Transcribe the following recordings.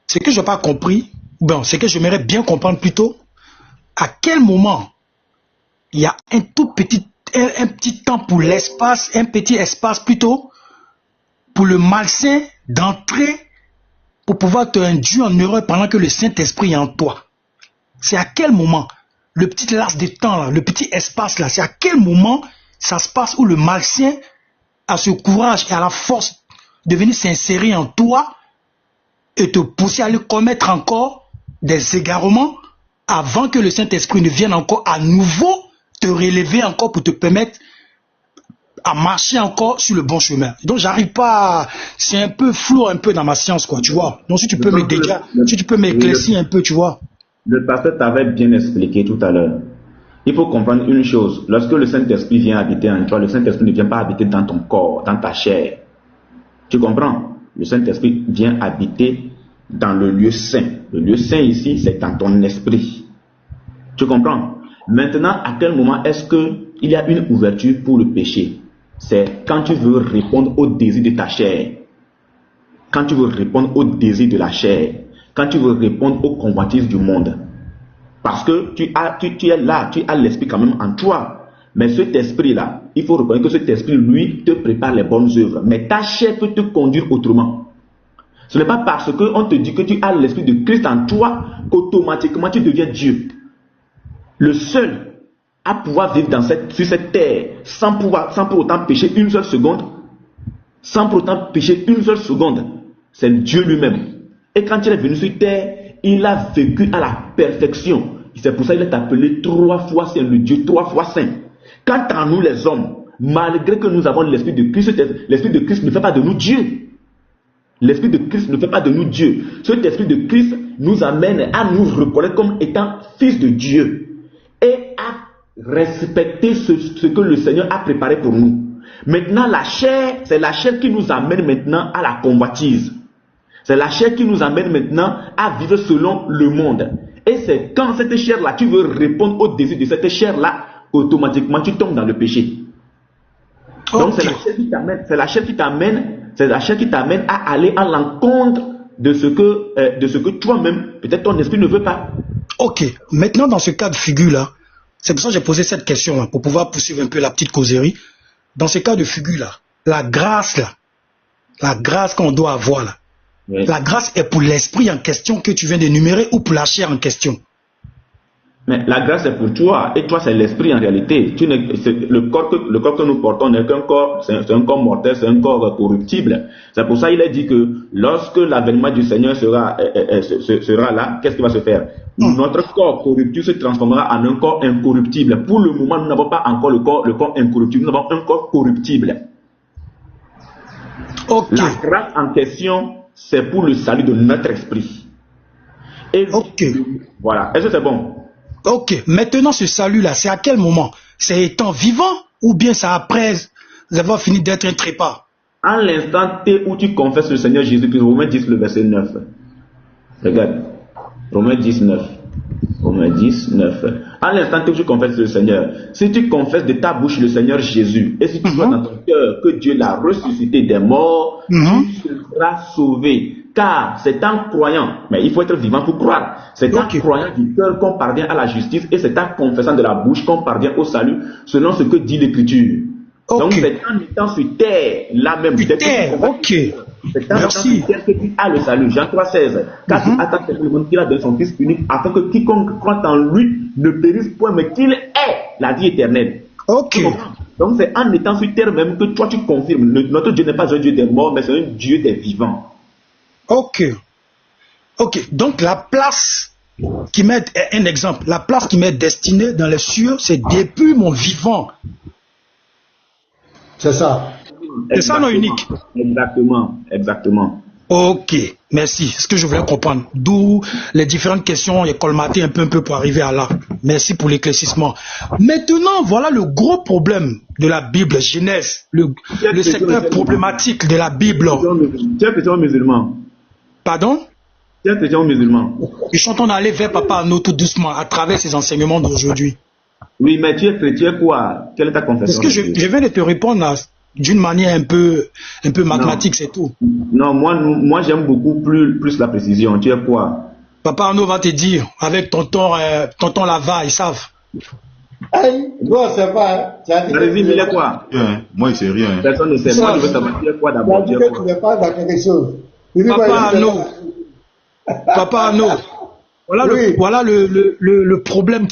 Ce que je n'ai pas compris, bon, ce que j'aimerais bien comprendre plutôt, à quel moment il y a un petit temps pour l'espace, un petit espace plutôt, pour le malsain d'entrer, pour pouvoir te induire en erreur pendant que le Saint-Esprit est en toi. C'est à quel moment, le petit laps de temps, là, le petit espace là, c'est à quel moment ça se passe où le malsain a ce courage et a la force de venir s'insérer en toi et te pousser à aller commettre encore des égarements avant que le Saint-Esprit ne vienne encore à nouveau te relever encore pour te permettre à marcher encore sur le bon chemin. Donc j'arrive pas, c'est un peu flou un peu dans ma science, quoi, tu vois. Donc si tu peux m'éclaircir un peu, tu vois. Le pasteur t'avait bien expliqué tout à l'heure. Il faut comprendre une chose. Lorsque le Saint-Esprit vient habiter en toi, le Saint-Esprit ne vient pas habiter dans ton corps, dans ta chair. Tu comprends? Le Saint-Esprit vient habiter dans le lieu saint. Le lieu saint ici, c'est dans ton esprit. Tu comprends? Maintenant, à quel moment est-ce qu'il y a une ouverture pour le péché? C'est quand tu veux répondre au désir de ta chair. Quand tu veux répondre au désir de la chair. Quand tu veux répondre aux convoitises du monde. Parce que tu es là, tu as l'esprit quand même en toi. Mais cet esprit-là, il faut reconnaître que cet esprit, lui, te prépare les bonnes œuvres. Mais ta chair peut te conduire autrement. Ce n'est pas parce qu'on te dit que tu as l'esprit de Christ en toi qu'automatiquement tu deviens Dieu. Le seul à pouvoir vivre sur cette terre sans pour autant pécher une seule seconde, c'est Dieu lui-même. Et quand il est venu sur terre, il a vécu à la perfection. C'est pour ça qu'il est appelé 3 fois saint, le Dieu 3 fois saint. Quant à nous les hommes, malgré que nous avons l'esprit de Christ, l'esprit de Christ ne fait pas de nous Dieu. L'esprit de Christ ne fait pas de nous Dieu. Cet esprit de Christ nous amène à nous reconnaître comme étant fils de Dieu et à respecter ce que le Seigneur a préparé pour nous. Maintenant, la chair, c'est la chair qui nous amène maintenant à la convoitise. C'est la chair qui nous amène maintenant à vivre selon le monde. Et c'est quand cette chair-là, tu veux répondre au désir de cette chair-là, automatiquement tu tombes dans le péché. Donc c'est la chair qui t'amène à aller à l'encontre de ce que toi-même, peut-être ton esprit ne veut pas. Ok, maintenant dans ce cas de figure-là, c'est pour ça que j'ai posé cette question-là, pour pouvoir poursuivre un peu la petite causerie. Dans ce cas de figure-là, la grâce qu'on doit avoir là, oui. La grâce est pour l'esprit en question que tu viens d'énumérer ou pour la chair en question? Mais la grâce est pour toi, et toi c'est l'esprit en réalité. Le corps que nous portons n'est qu'un corps, c'est un corps mortel, c'est un corps corruptible. C'est pour ça qu'il est dit que lorsque l'avènement du Seigneur sera là, qu'est-ce qui va se faire? Notre corps corruptible se transformera en un corps incorruptible. Pour le moment, nous n'avons pas encore le corps incorruptible, nous avons un corps corruptible. Okay. La grâce en question, c'est pour le salut de notre esprit. Et voilà, est-ce que c'est bon? Ok, maintenant ce salut-là, c'est à quel moment? C'est étant vivant ou bien c'est après avoir fini d'être un trépas? À l'instant T où tu confesses le Seigneur Jésus-Christ, Romains 10, le verset 9. Regarde, Romains 10, 9. Romains 10, 9. À l'instant T où tu confesses le Seigneur, si tu confesses de ta bouche le Seigneur Jésus, et si tu crois dans ton cœur que Dieu l'a ressuscité des morts, tu seras sauvé. Car c'est en croyant, mais il faut être vivant pour croire, c'est en croyant du cœur qu'on parvient à la justice et c'est en confessant de la bouche qu'on parvient au salut, selon ce que dit l'Écriture. Donc c'est en étant sur terre, là même, c'est en étant sur terre que tu as le salut. Jean 3, 16. Car tu attends le monde qu'il a donné son Fils unique, afin que quiconque croit en lui ne périsse point, mais qu'il ait la vie éternelle. Donc c'est en étant sur terre même que toi tu confirmes. Notre Dieu n'est pas un Dieu des morts, mais c'est un Dieu des vivants. Ok. Donc la place qui m'est un exemple, la place qui m'est destinée dans les cieux, c'est depuis mon vivant. C'est ça. C'est ça non unique. Exactement. Ok, merci. C'est ce que je voulais comprendre. D'où les différentes questions et colmater un peu pour arriver à là. Merci pour l'éclaircissement. Maintenant, voilà le gros problème de la Bible, Genèse, le secteur problématique de la Bible. Tu es chrétien musulman? Pardon? Tu es chrétien musulman? Je suis en train d'aller vers Papa Arnaud tout doucement à travers ses enseignements d'aujourd'hui. Oui, mais tu es chrétien quoi? Quelle est ta confession? Parce que je viens de te répondre d'une manière un peu Non, mathématique, c'est tout. non, moi j'aime beaucoup plus la précision. Tu es quoi? Papa Arnaud va te dire, avec tonton Lava, ils savent. Aïe, toi, c'est pas, hein. Tu as dit que tu Résime, il n'es est pas, quoi? Rien. Moi, il sait rien. Personne ne Ils sait. Moi, je savent. veux savoir, tu es quoi tu as d'abord? dit Tu es que tu quoi? n'es pas dans quelque chose. Il dit, moi, Papa il dit, Arnaud, Papa Arnaud, oui, voilà le problème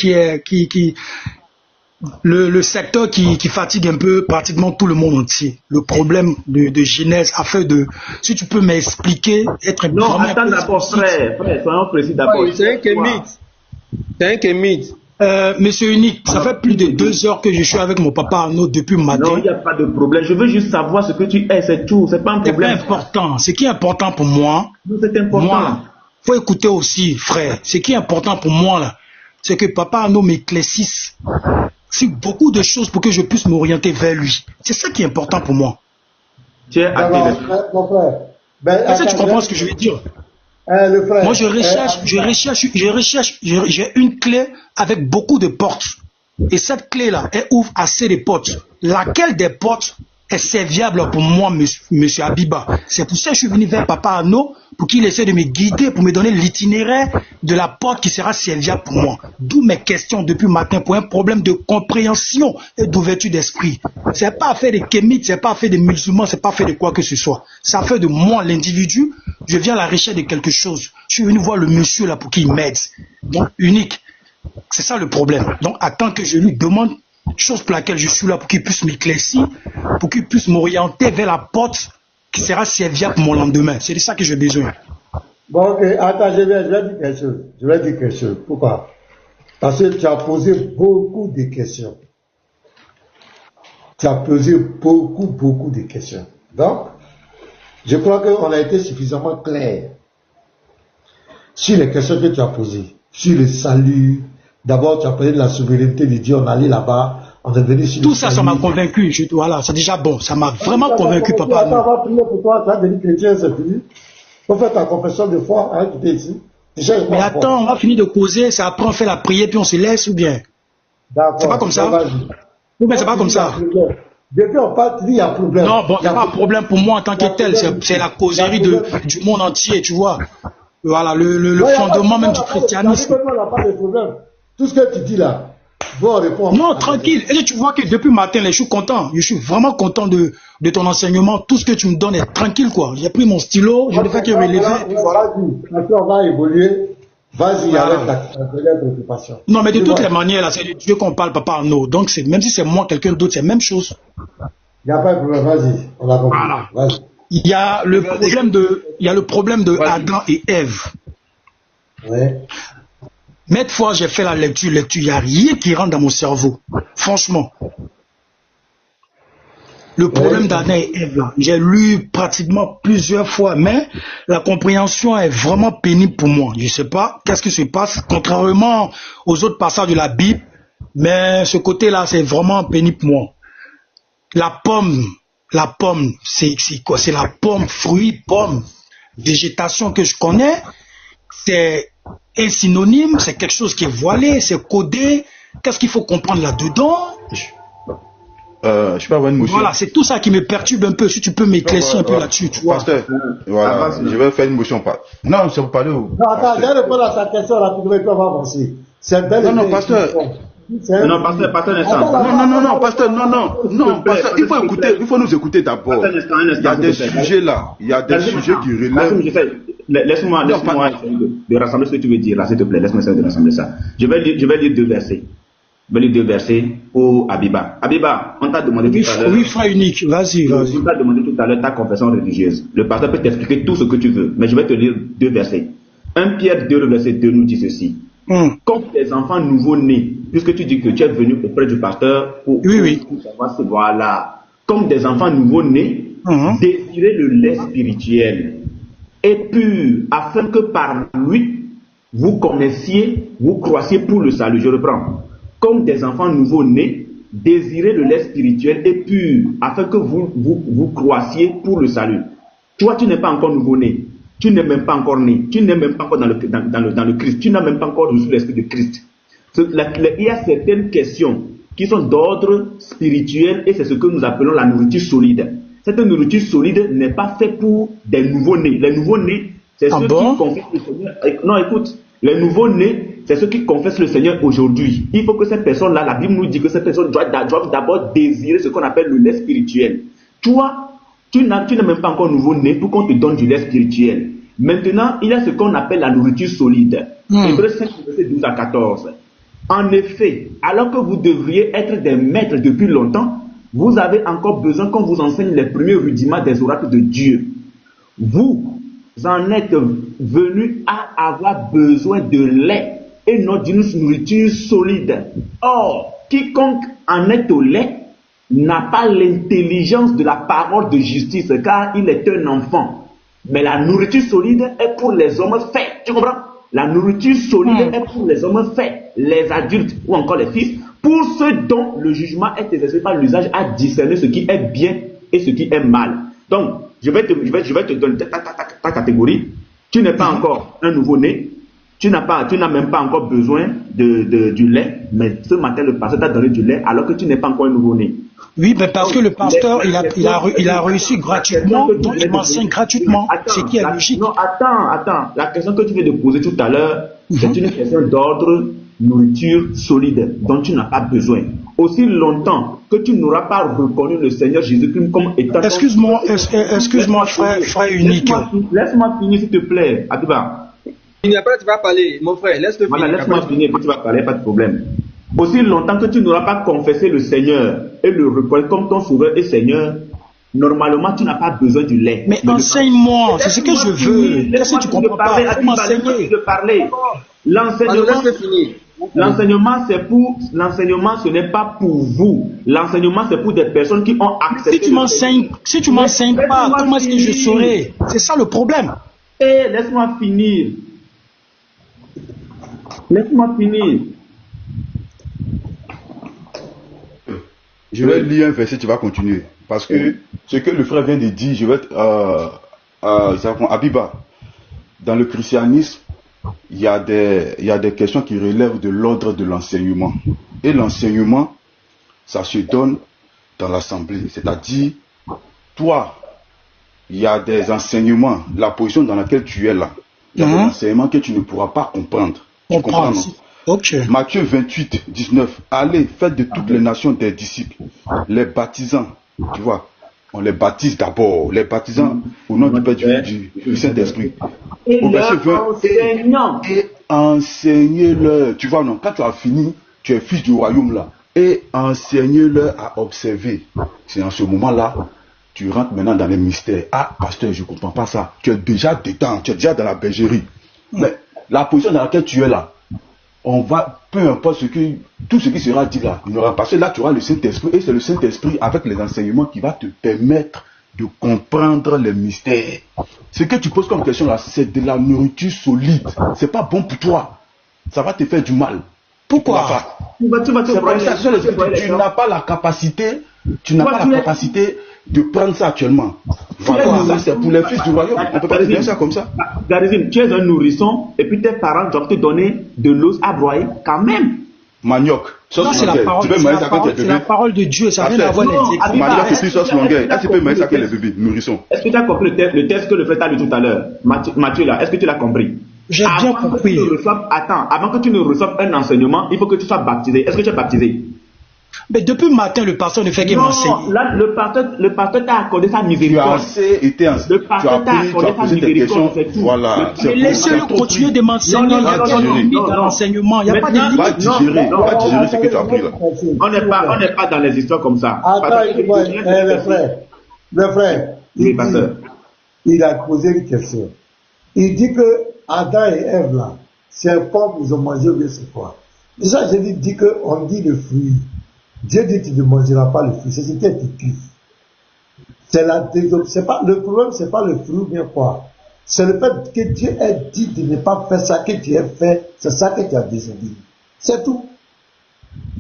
le secteur qui fatigue un peu pratiquement tout le monde entier. Le problème de genèse, afin de, si tu peux m'expliquer, être Non, vraiment un attends peu d'abord, explicite. frère, soyons précis d'abord. Ouais, Tu c'est un es quoi? kémite. C'est un kémite. Monsieur Unique, ça fait plus de 2 heures que je suis avec mon papa Arnaud depuis le Non, matin. il n'y a pas de problème. Je veux juste savoir ce que tu es, c'est tout. C'est pas un C'est pas problème. important. Ce qui est important pour moi, Non, c'est important. faut écouter aussi, frère. Ce qui est important pour moi, là, c'est que papa Arnaud m'éclaircisse sur beaucoup de choses pour que je puisse m'orienter vers lui. C'est ça qui est important pour moi. Tu es athée, d'abord, n'est-ce pas? mon frère. Ben, Est-ce que tu attends, comprends ce que je veux dire? le frère. Moi, j'ai une clé avec beaucoup de portes. Et cette clé-là, elle ouvre assez de portes. Laquelle des portes est serviable pour moi, monsieur Abiba? C'est pour ça que je suis venu vers papa Arnaud, pour qu'il essaie de me guider, pour me donner l'itinéraire de la porte qui sera serviable pour moi. D'où mes questions depuis le matin pour un problème de compréhension et d'ouverture d'esprit. C'est pas affaire de kémites, c'est pas affaire de musulmans, c'est pas affaire de quoi que ce soit. C'est affaire de moi, l'individu. Je viens à la recherche de quelque chose. Je suis venu voir le monsieur là pour qu'il m'aide. Donc, unique. C'est ça le problème. Donc, attends que je lui demande, chose pour laquelle je suis là, pour qu'il puisse m'éclaircir, pour qu'il puisse m'orienter vers la porte qui sera serviable pour mon lendemain. C'est de ça que j'ai besoin. Bon, ok, attends, je vais dire quelque chose. Je vais dire quelque chose. Pourquoi? Parce que tu as posé beaucoup de questions. Tu as posé beaucoup de questions. Donc, je crois qu'on a été suffisamment clair sur les questions que tu as posées. Sur le salut. D'abord, tu as parlé de la souveraineté de Dieu. On allait là-bas. On est venu sur Tout le ça, salut. ça m'a convaincu. Voilà, c'est déjà bon. Ça m'a vraiment convaincu, papa. Attends, on va prier pour toi. Tu as devenu chrétien, c'est fini. Faut faire ta confession de foi, hein, qui t'es ici. Déjà, Mais attends, on va finir de causer, c'est après on fait la prière, puis on se laisse, ou bien? d'accord. C'est pas comme ça? Vas-y. Ou bien c'est pas comme ça? Depuis on parle, tu dis il y a problème. Non, bon, il n'y a pas de problème. problème pour moi en tant que tel. C'est la causerie du monde entier, tu vois. Voilà, le fondement même du christianisme. On n'a pas de problème. Tout ce que tu dis là, bon, répond. Non, tranquille. Et tu vois que depuis le matin, je suis content. Je suis vraiment content de ton enseignement. Tout ce que tu me donnes est tranquille, quoi. J'ai pris mon stylo, je ne fais que relever, et puis voilà. Vas-y. Après, on va évoluer. Vas-y, Voilà. avec ta première préoccupation. Non, mais de Tu toutes vois, les manières, là, c'est de Dieu qu'on parle, papa Arnaud. Donc, même si c'est moi, quelqu'un d'autre, c'est la même chose. il n'y a pas de problème. Vas-y. On a compris. Voilà. Vas-y. Il y a le problème de Adam et Ève. Ouais. Maintes fois, j'ai fait la lecture, il n'y a rien qui rentre dans mon cerveau. Franchement. Le problème d'Adam et Ève, là, j'ai lu pratiquement plusieurs fois, mais la compréhension est vraiment pénible pour moi. Je ne sais pas qu'est-ce qui se passe, contrairement aux autres passages de la Bible, mais ce côté-là, c'est vraiment pénible pour moi. La pomme, c'est quoi? C'est la pomme, fruit, pomme, végétation que je connais. C'est un synonyme, c'est quelque chose qui est voilé, c'est codé. Qu'est-ce qu'il faut comprendre là-dedans? Je peux avoir une motion. Voilà, c'est tout ça qui me perturbe un peu. Si tu peux m'éclaircir un peu là-dessus, tu vois. Pasteur, voilà, je vais faire une motion. Non, c'est pour parler au. Non, attends, je vais répondre à sa question rapidement et puis on va avancer. C'est bel et Non, bien pasteur. Non, pasteur, un instant. Attends, pasteur, non, pasteur, il faut écouter, il faut nous écouter d'abord. Un instant, Il y a des sujets là, il y a des sujets qui relèvent. Laisse-moi essayer de rassembler ce que tu veux dire là, s'il te plaît. Laisse-moi essayer de rassembler ça. Je vais lire 2 versets. Je vais lire 2 versets pour Abiba. Abiba, on t'a demandé tout à l'heure. Oui, frère unique, vas-y. On t'a demandé tout à l'heure ta confession religieuse. Le pasteur peut t'expliquer tout ce que tu veux, mais je vais te lire 2 versets. 1 Pierre 2, verset 2 nous dit ceci. Comme des enfants nouveau-nés, puisque tu dis que tu es venu auprès du pasteur pour savoir ce voilà. Comme des enfants nouveau-nés, désirez le lait spirituel et pur, afin que par lui, vous connaissiez, vous croissiez pour le salut. Je reprends. Comme des enfants nouveau-nés, désirez le lait spirituel et pur, afin que vous croissiez pour le salut. Toi, tu n'es pas encore nouveau-né. Tu n'es même pas encore né. Tu n'es même pas encore dans le Christ. Tu n'as même pas encore reçu l'esprit de Christ. Il y a certaines questions qui sont d'ordre spirituel et c'est ce que nous appelons la nourriture solide. Cette nourriture solide n'est pas faite pour des nouveaux-nés. Les nouveaux-nés, c'est ceux qui confessent le Seigneur. Non, écoute, les nouveaux-nés, c'est ceux qui confessent le Seigneur aujourd'hui. Il faut que ces personnes-là, la Bible nous dit que ces personnes doivent d'abord désirer ce qu'on appelle le lait spirituel. Toi, tu n'es même pas encore nouveau-né pour qu'on te donne du lait spirituel. Maintenant, il y a ce qu'on appelle la nourriture solide. Hébreux 5, verset 12 à 14. En effet, alors que vous devriez être des maîtres depuis longtemps, vous avez encore besoin qu'on vous enseigne les premiers rudiments des oracles de Dieu. Vous en êtes venus à avoir besoin de lait et non d'une nourriture solide. Or, quiconque en est au lait n'a pas l'intelligence de la parole de justice, car il est un enfant. Mais la nourriture solide est pour les hommes faits. Tu comprends? La nourriture solide est pour les hommes faits, les adultes ou encore les fils, pour ceux dont le jugement est exercé par l'usage à discerner ce qui est bien et ce qui est mal. Donc, je vais te donner ta catégorie. Tu n'es pas encore un nouveau-né. Tu n'as même pas encore besoin du lait, mais ce matin, le pasteur t'a donné du lait alors que tu n'es pas encore un nouveau-né. Oui, mais parce que le pasteur, il a réussi gratuitement, donc il m'enseigne gratuitement, ce qui est logique. Non, attends. La question que tu viens de poser tout à l'heure, c'est une question d'ordre nourriture solide dont tu n'as pas besoin. Aussi longtemps que tu n'auras pas reconnu le Seigneur Jésus-Christ comme étant... Excuse-moi, frère unique. Laisse-moi finir, s'il te plaît, Abiba. Après, tu vas parler, mon frère, laisse-le finir. Voilà, laisse-moi finir, puis tu vas parler, pas de problème. Aussi longtemps que tu n'auras pas confessé le Seigneur et le reconnaître comme ton sauveur et Seigneur, normalement, tu n'as pas besoin du lait. Mais enseigne-moi, c'est ce que je veux. Qu'est-ce que tu comprends pas? Faut m'enseigner. L'enseignement, ce n'est pas pour vous. L'enseignement, c'est pour des personnes qui ont accepté. Si tu m'enseignes pas, comment est-ce que je saurai? C'est ça le problème. Laisse-moi finir. Je vais lire un verset, tu vas continuer. Parce que ce que le frère vient de dire, je vais Abiba, dans le christianisme, il y a des questions qui relèvent de l'ordre de l'enseignement. Et l'enseignement, ça se donne dans l'assemblée. C'est-à-dire, toi, il y a des enseignements, la position dans laquelle tu es là, il y a des enseignements que tu ne pourras pas comprendre. Tu comprends, non? Okay. Matthieu 28, 19. Allez, faites de toutes les nations des disciples, les baptisants. Tu vois, on les baptise d'abord, les baptisants au nom du Père du Saint-Esprit. Au verset 20, et enseignez-leur. Tu vois, non, quand tu as fini, tu es fils du royaume là. Et enseignez-leur à observer. C'est en ce moment-là, tu rentres maintenant dans les mystères. Ah, pasteur, je ne comprends pas ça. Tu es déjà dedans, tu es déjà dans la bergerie. Mais la position dans laquelle tu es là, on va, peu importe tout ce qui sera dit là, il n'aura pas. Parce que là, tu auras le Saint-Esprit, et c'est le Saint-Esprit avec les enseignements qui va te permettre de comprendre les mystères. Ce que tu poses comme question là, c'est de la nourriture solide. C'est pas bon pour toi. Ça va te faire du mal. Pourquoi? Tu n'as pas la capacité, de prendre ça actuellement. Voilà, ça c'est pour les fils du royaume. On peut pas dire ça comme ça. Garizim, tu es un nourrisson et puis tes parents doivent te donner de l'os à broyer quand même. Manioc. Non, c'est la parole de Dieu, ça n'a rien à voir avec les écrits. Manioc et puis sauce longueur. Est-ce que tu peux mettre ça que les bébés, nourrissons? Est-ce que tu as compris le texte que le frère t'a lu tout à l'heure? Mathieu là, est-ce que tu l'as compris? J'ai bien compris. Avant que tu ne reçoives un enseignement, il faut que tu sois baptisé. Est-ce que tu es baptisé? Mais depuis le matin, le pasteur ne fait que m'enseigner. Non, là, le pasteur t'a accordé sa miséricorde. Le pasteur t'a accordé sa miséricorde, c'est tout. Voilà. Mais laissez-le continuer de m'enseigner. Il y a des limites dans l'enseignement. Il n'y a pas de limite. Va digérer ce que tu as appris là. On n'est pas dans les histoires comme ça. Attends, le frère, il a posé une question. Il dit que Adam et Ève là, c'est un pomme, ils ont mangé, ou c'est quoi? Déjà, je lui dis qu'on dit le fruit. Dieu dit tu ne mangeras pas le fruit. C'est ce qui est écrit. Le problème, c'est pas le fruit, bien quoi. C'est le fait que Dieu ait dit de ne pas faire ça, que tu as fait, c'est ça que tu as désobéi. C'est tout.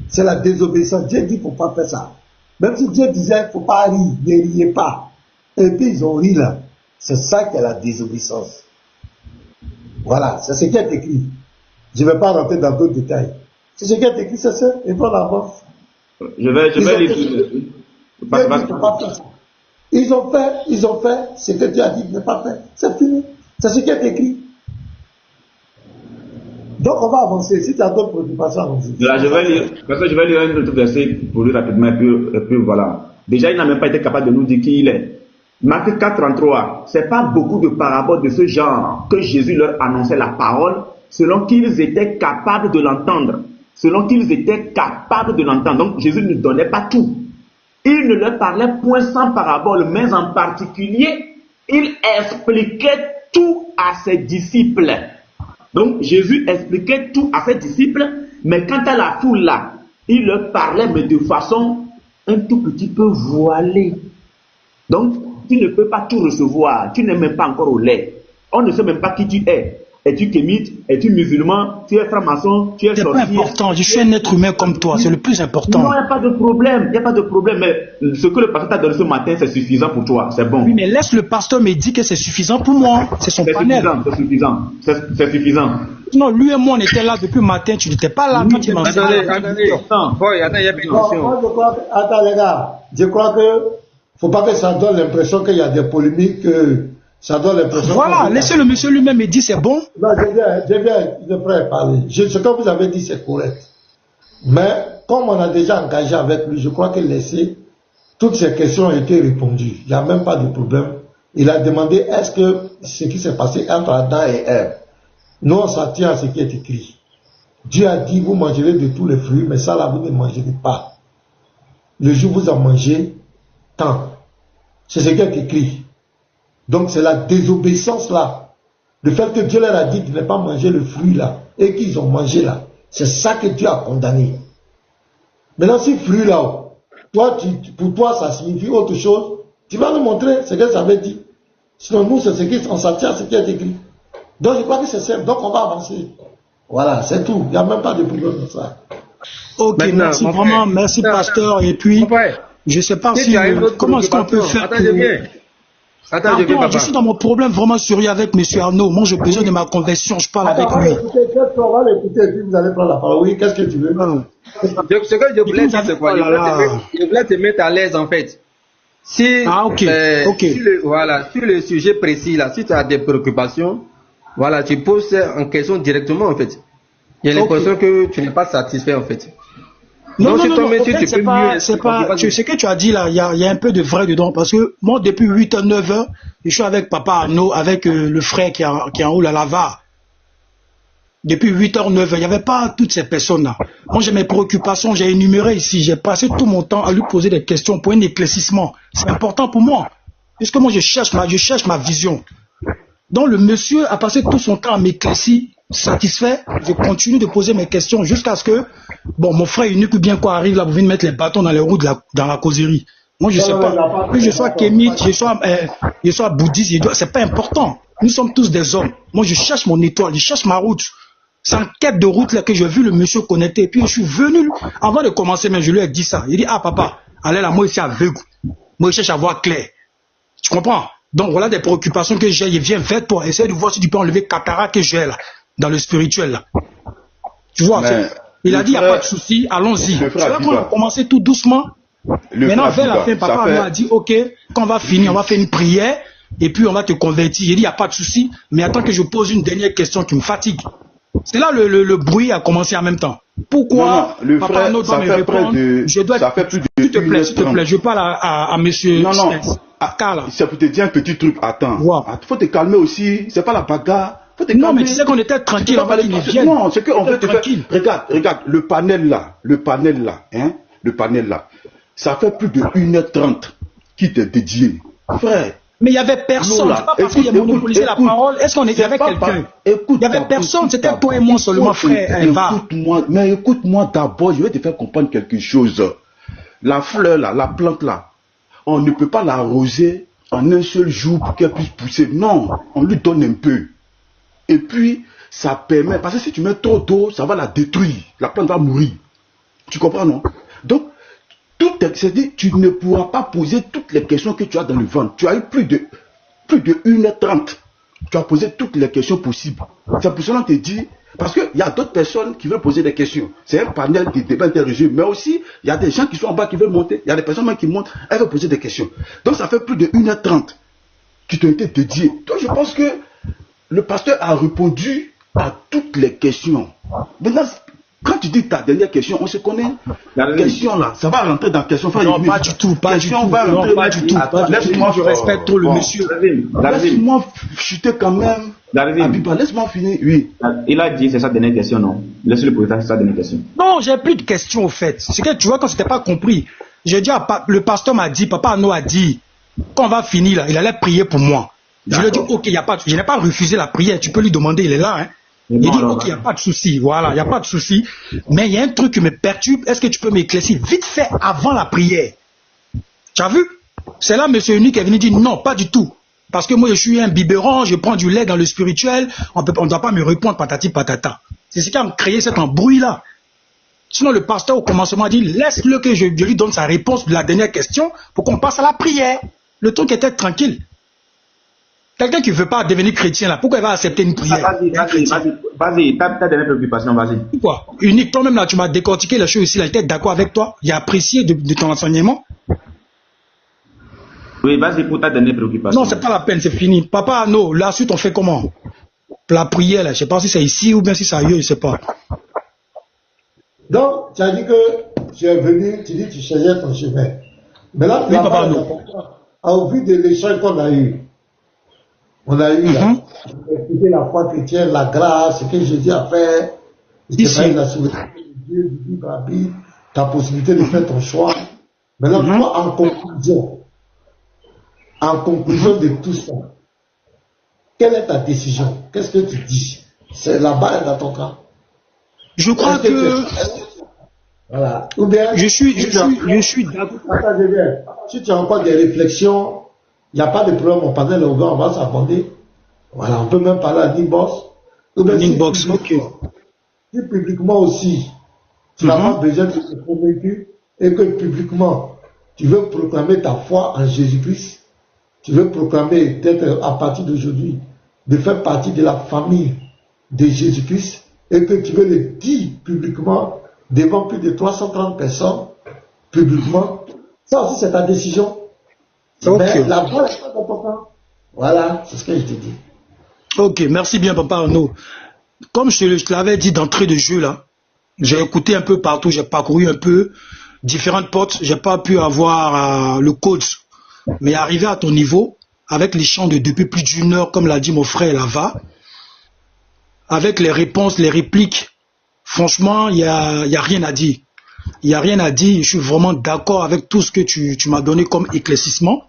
C'est la désobéissance. Dieu dit qu'il ne faut pas faire ça. Même si Dieu disait il ne faut pas rire, ne riez pas. Et puis ils ont ri là. C'est ça qui est la désobéissance. Voilà, c'est ce qui est écrit. Je ne vais pas rentrer dans d'autres détails. C'est ce qui est écrit, c'est ça. Et voilà, avance. Je vais lire. Ils ont fait ce que Dieu a dit de ne pas faire. C'est fini. C'est ce qui est écrit. Donc on va avancer. Si tu as d'autres préoccupations, avancer. Là, je vais lire un autre verset pour lui rapidement, et puis voilà. Déjà, il n'a même pas été capable de nous dire qui il est. Marc 4:33, c'est pas beaucoup de paraboles de ce genre que Jésus leur annonçait la parole selon qu'ils étaient capables de l'entendre. Selon qu'ils étaient capables de l'entendre. Donc Jésus ne donnait pas tout. Il ne leur parlait point sans parabole, mais en particulier, il expliquait tout à ses disciples. Donc Jésus expliquait tout à ses disciples, mais quant à la foule là, il leur parlait, mais de façon un tout petit peu voilée. Donc, tu ne peux pas tout recevoir. Tu n'es même pas encore au lait. On ne sait même pas qui tu es. Es-tu kémite? Es-tu musulman? Tu es franc-maçon? Tu es sorcier? C'est pas important. Je suis un être humain comme toi. C'est le plus important. Non, il n'y a pas de problème. Il n'y a pas de problème. Mais ce que le pasteur t'a donné ce matin, c'est suffisant pour toi. C'est bon. Oui, mais laisse le pasteur me dire que c'est suffisant pour moi. C'est son panel. C'est suffisant. Non, lui et moi, on était là depuis le matin. Tu n'étais pas là quand tu m'as dit. Attendez, il y a une question. Attends, les gars. Je crois que faut pas que ça donne l'impression qu'il y a des polémiques. Ça donne l'impression. Voilà, laissez le monsieur lui-même me dire c'est bon. Non, j'ai bien le frère parler. Ce que vous avez dit, c'est correct. Mais comme on a déjà engagé avec lui, je crois que laisser toutes ces questions ont été répondues. Il n'y a même pas de problème. Il a demandé est-ce que ce qui s'est passé entre Adam et Ève, nous on s'en tient à ce qui est écrit. Dieu a dit vous mangerez de tous les fruits, mais ça là vous ne mangerez pas. Le jour où vous en mangez, tant. C'est ce qui est écrit. Donc c'est la désobéissance là. Le fait que Dieu leur a dit de ne pas manger le fruit là, et qu'ils ont mangé là, c'est ça que Dieu a condamné. Maintenant si fruit là, toi, pour toi ça signifie autre chose, tu vas nous montrer ce que ça veut dire. Sinon nous c'est ce qui on s'attire à ce qui est écrit. Donc je crois que c'est simple, donc on va avancer. Voilà, c'est tout. Il n'y a même pas de problème dans ça. Ok, maintenant, merci vraiment, merci pasteur. Et puis, je ne sais pas si comment est-ce qu'on peut faire. Attends, je suis dans mon problème vraiment sérieux avec M. Arnaud. Moi, j'ai besoin de ma conversion. Je parle avec lui. On va l'écouter et puis vous allez prendre la parole. Oui, qu'est-ce que tu veux? Ce que je voulais dire, c'est quoi? Je voulais te mettre à l'aise en fait. Si, sur le sujet précis là, si tu as des préoccupations, voilà, tu poses en question directement en fait. Il y a l'impression que tu n'es pas satisfait en fait. Non, c'est pas, ce que tu as dit là, il y a un peu de vrai dedans, parce que moi, depuis 8h, 9h, je suis avec papa Arnaud, avec le frère qui est en haut, la Lava. Depuis 8h, 9h, il n'y avait pas toutes ces personnes-là. Moi, j'ai mes préoccupations, j'ai énuméré ici, j'ai passé tout mon temps à lui poser des questions pour un éclaircissement. C'est important pour moi, puisque moi, je cherche ma vision. Donc, le monsieur a passé tout son temps à m'éclaircir. Satisfait, je continue de poser mes questions jusqu'à ce que, bon, mon frère unique ou bien quoi arrive là, vous venez mettre les bâtons dans les roues dans la causerie. Moi, je sais pas. Que je sois kémite, je sois bouddhiste, c'est pas important. Nous sommes tous des hommes. Moi, je cherche mon étoile, je cherche ma route. C'est en quête de route là que j'ai vu le monsieur connecté. Et puis, je suis venu, avant de commencer, mais je lui ai dit ça. Il dit, ah, papa, allez là, moi, ici aveugle. Moi, je cherche à voir clair. Tu comprends? Donc, voilà des préoccupations que j'ai. Il vient vers toi. Essaye de voir si tu peux enlever cataracte que j'ai là. Dans le spirituel là. Tu vois, il a dit il n'y a pas de souci, allons-y. C'est là qu'on a commencé tout doucement. Maintenant, vers la fin, papa m'a dit ok, quand on va finir, on va faire une prière et puis on va te convertir. Il dit il n'y a pas de souci, mais attends que je pose une dernière question qui me fatigue. C'est là le bruit a commencé en même temps. Pourquoi le papa Arnaud doit me répondre? Je dois s'il te plaît, je parle à monsieur. Non, c'est pour te dire un petit truc. Attends, faut te calmer aussi. C'est pas la bagarre. Non, mais tu sais qu'on était tranquille avant qu'ils viennent. Non, c'est qu'on veut te faire. Regarde, le panel là, ça fait plus de 1h30 qui t'est dédié. Frère. Mais il n'y avait personne. C'est pas parce qu'il a monopolisé la parole. Est-ce qu'on était avec quelqu'un? Il n'y avait personne. C'était toi et moi seulement, frère. Écoute-moi d'abord, je vais te faire comprendre quelque chose. La fleur là, la plante là, on ne peut pas l'arroser en un seul jour pour qu'elle puisse pousser. Non, on lui donne un peu. Et puis, ça permet, parce que si tu mets trop d'eau, ça va la détruire. La plante va mourir. Tu comprends, non? Donc, c'est-à-dire, tu ne pourras pas poser toutes les questions que tu as dans le ventre. Tu as eu plus de 1h30. Tu as posé toutes les questions possibles. C'est pour cela que je te dis, Parce qu'il y a d'autres personnes qui veulent poser des questions. C'est un panel de débat interreligieux, mais aussi, il y a des gens qui sont en bas qui veulent monter. Il y a des personnes même qui montent, elles veulent poser des questions. Donc, ça fait plus de 1h30 qui t'ont été dédiées. Donc, je pense que le pasteur a répondu à toutes les questions. Maintenant, quand tu dis ta dernière question, on se connaît. La question là, ça va rentrer dans la question. Non, pas du tout, pas du tout. Non, pas du tout. Laisse-moi, je respecte trop le monsieur. Laisse-moi chuter quand même. Abiba, laisse-moi finir. Oui. Il a dit, c'est sa dernière question, non? Laisse-le poser sa dernière question. Non, j'ai plus de questions au fait. C'est que tu vois, quand c'était pas compris, j'ai dit, le pasteur m'a dit, Papa Arnaud a dit, quand on va finir là, il allait prier pour moi. Je lui ai dit, ok, y a pas, je n'ai pas refusé la prière, tu peux lui demander, il est là, hein. Il dit, ok, il n'y a pas de souci, voilà, il n'y a pas de souci. Mais il y a un truc qui me perturbe, est-ce que tu peux m'éclaircir vite fait avant la prière? Tu as vu? C'est là, M. Unique est venu dire, non, pas du tout. Parce que moi, je suis un biberon, je prends du lait dans le spirituel, on ne doit pas me répondre patati patata. C'est ce qui a créé cet embrouille-là. Sinon, le pasteur au commencement a dit, laisse-le que je lui donne sa réponse de la dernière question pour qu'on passe à la prière. Le truc était tranquille. Quelqu'un qui ne veut pas devenir chrétien, là, pourquoi il va accepter une prière? Vas-y, ta dernière préoccupation, vas-y. Pourquoi? Unique, toi-même, là, tu m'as décortiqué la chose ici, là, il était d'accord avec toi, il a apprécié de ton enseignement. Oui, vas-y pour ta dernière préoccupation. Non, c'est pas la peine, c'est fini. Papa Arnaud, la suite, on fait comment? La prière, là, je ne sais pas si c'est ici ou bien si c'est ailleurs, je ne sais pas. Donc, tu as dit que tu es venu, tu dis que tu cherchais ton chemin. Mais là, oui, Papa Arnaud. Au vu de l'échange qu'on a eu, on a eu la foi chrétienne, la grâce, ce que Jésus a fait, la souveraineté de Dieu, du libre arbitre, ta possibilité de faire ton choix. Maintenant, toi, en conclusion de tout ça, quelle est ta décision? Qu'est-ce que tu dis? C'est la balle dans ton camp. Je crois que voilà. Ou bien, je suis d'accord. Attendez bien. Si tu as encore des réflexions, il n'y a pas de problème, on parle au gars, on va s'aborder. Voilà, on peut même parler à Nickbox. Nickbox, ok. Si publiquement aussi, tu n'as pas besoin de te convaincre et que publiquement, tu veux proclamer ta foi en Jésus-Christ, tu veux proclamer, peut-être à partir d'aujourd'hui, de faire partie de la famille de Jésus-Christ et que tu veux le dire publiquement devant plus de 330 personnes, publiquement, ça aussi c'est ta décision. Okay. Mais la voix est pas importante. Voilà, c'est ce que je te dis. Ok, merci bien, Papa Arnaud. Comme je te l'avais dit d'entrée de jeu, là, j'ai écouté un peu partout, j'ai parcouru un peu différentes portes, j'ai pas pu avoir le code. Mais arrivé à ton niveau, avec les chants de depuis plus d'une heure, comme l'a dit mon frère Lava, avec les réponses, les répliques, franchement, il n'y a rien à dire. Il n'y a rien à dire, je suis vraiment d'accord avec tout ce que tu m'as donné comme éclaircissement.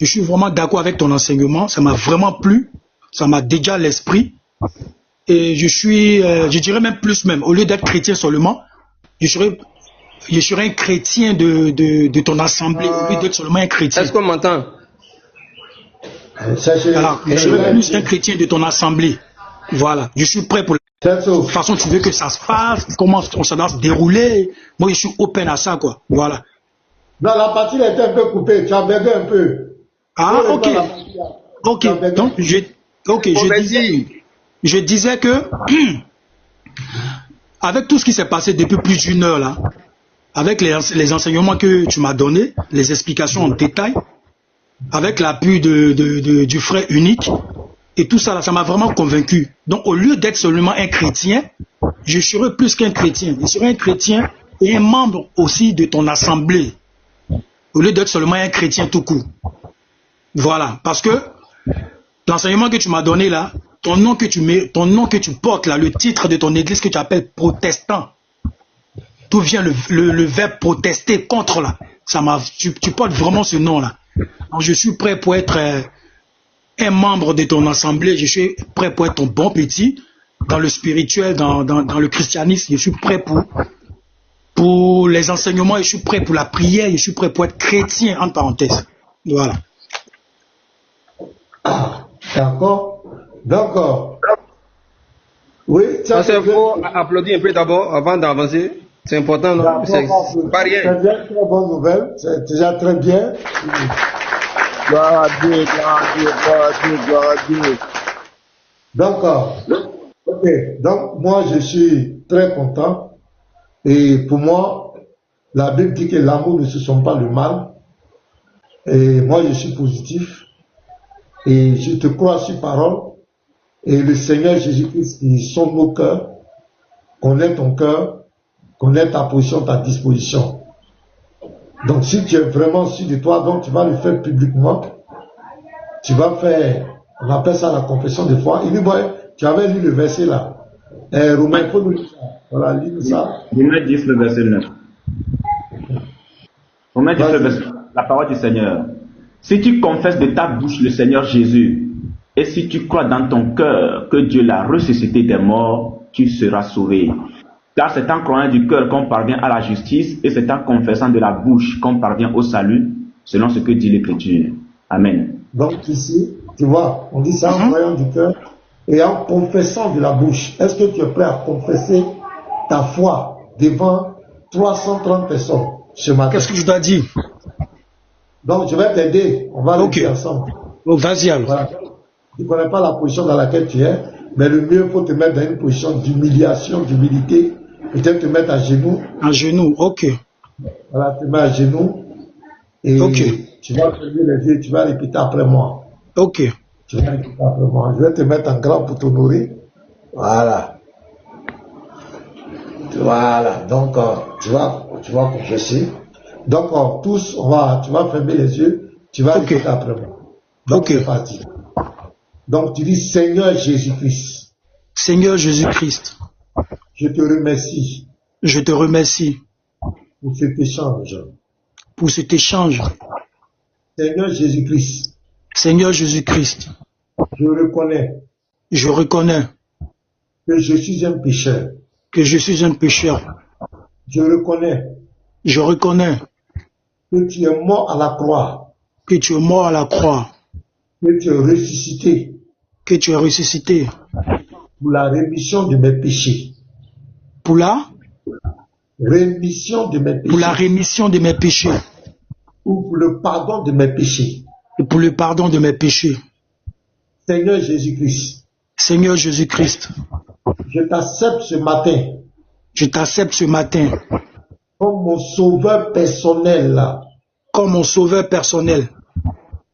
Je suis vraiment d'accord avec ton enseignement, ça m'a vraiment plu, ça m'a déjà l'esprit. Et je dirais même plus même, au lieu d'être chrétien seulement, je serais un chrétien de ton assemblée, au lieu d'être seulement un chrétien. Est-ce qu'on m'entend? Alors, je serais plus un chrétien de ton assemblée. Voilà, je suis prêt pour de toute façon, tu veux que ça se passe, comment ça doit se dérouler. Moi, je suis open à ça, quoi. Voilà. Non, la partie était un peu coupée, tu as bugué un peu. Ah, ok. Ok, donc, je disais que, avec tout ce qui s'est passé depuis plus d'une heure, là, avec les enseignements que tu m'as donnés, les explications en détail, avec l'appui du frère unique, et tout ça, là, ça m'a vraiment convaincu. Donc, au lieu d'être seulement un chrétien, je serai plus qu'un chrétien. Je serai un chrétien et un membre aussi de ton assemblée. Au lieu d'être seulement un chrétien tout court. Voilà. Parce que l'enseignement que tu m'as donné là, ton nom que tu portes là, le titre de ton église que tu appelles protestant, d'où vient le verbe protester contre là. Tu portes vraiment ce nom là. Donc, je suis prêt pour être un membre de ton assemblée, je suis prêt pour être ton bon petit, dans le spirituel, dans le christianisme, je suis prêt pour les enseignements, je suis prêt pour la prière, je suis prêt pour être chrétien, entre parenthèses. Voilà. D'accord. D'accord. Oui, ça c'est faut applaudir un peu d'abord avant d'avancer. C'est important, non? C'est pas rien. C'est bien, très bonne nouvelle, c'est déjà très bien. D'accord. Ok, donc moi je suis très content. Et pour moi, la Bible dit que l'amour ne se sent pas le mal. Et moi je suis positif. Et je te crois sur parole. Et le Seigneur Jésus-Christ, il sonde nos cœurs, connaît ton cœur, connaît ta position, ta disposition. Donc si tu es vraiment sûr de toi, donc tu vas le faire publiquement. Tu vas faire, on appelle ça la confession de foi. Il dit, ouais, tu avais lu le verset là. Romain, il faut nous lire ça. Voilà, lis ça. Romains 10, le verset 9. Romains 10, le verset 9. La parole du Seigneur. Si tu confesses de ta bouche le Seigneur Jésus, et si tu crois dans ton cœur que Dieu l'a ressuscité des morts, tu seras sauvé. Car c'est en croyant du cœur qu'on parvient à la justice, et c'est en confessant de la bouche qu'on parvient au salut, selon ce que dit l'Écriture. Amen. Donc ici, tu vois, on dit ça en croyant du cœur et en confessant de la bouche. Est-ce que tu es prêt à confesser ta foi devant 330 personnes ce matin? Qu'est-ce que je dois dire? Donc je vais t'aider, on va le dire ensemble. Oh, vas-y alors. Voilà. Tu ne connais pas la position dans laquelle tu es, mais le mieux, il faut te mettre dans une position d'humiliation, d'humilité. Peut-être te mettre à genoux. À genoux, ok. Voilà, te mets à genoux. Et tu vas fermer les yeux, tu vas répéter après moi. Ok. Tu vas répéter après moi. Je vais te mettre en grand pour t'honorer. Voilà. Voilà. Donc, tu vas confesser. Donc, tous, tu vas fermer les yeux, tu vas répéter après moi. Donc, c'est parti. Donc, tu dis, Seigneur Jésus-Christ. Seigneur Jésus-Christ. Je te remercie. Je te remercie. Pour cet échange. Pour cet échange. Seigneur Jésus-Christ. Seigneur Jésus-Christ. Je reconnais. Je reconnais. Que je suis un pécheur. Que je suis un pécheur. Je reconnais. Je reconnais. Que tu es mort à la croix. Que tu es mort à la croix. Que tu es ressuscité. Que tu es ressuscité. Pour la rémission de mes péchés. Pour la rémission de mes péchés. Pour la rémission de mes péchés. Ou pour le pardon de mes péchés. Et pour le pardon de mes péchés. Seigneur Jésus-Christ. Seigneur Jésus-Christ. Je t'accepte ce matin. Je t'accepte ce matin. Comme mon sauveur personnel. Comme mon sauveur personnel.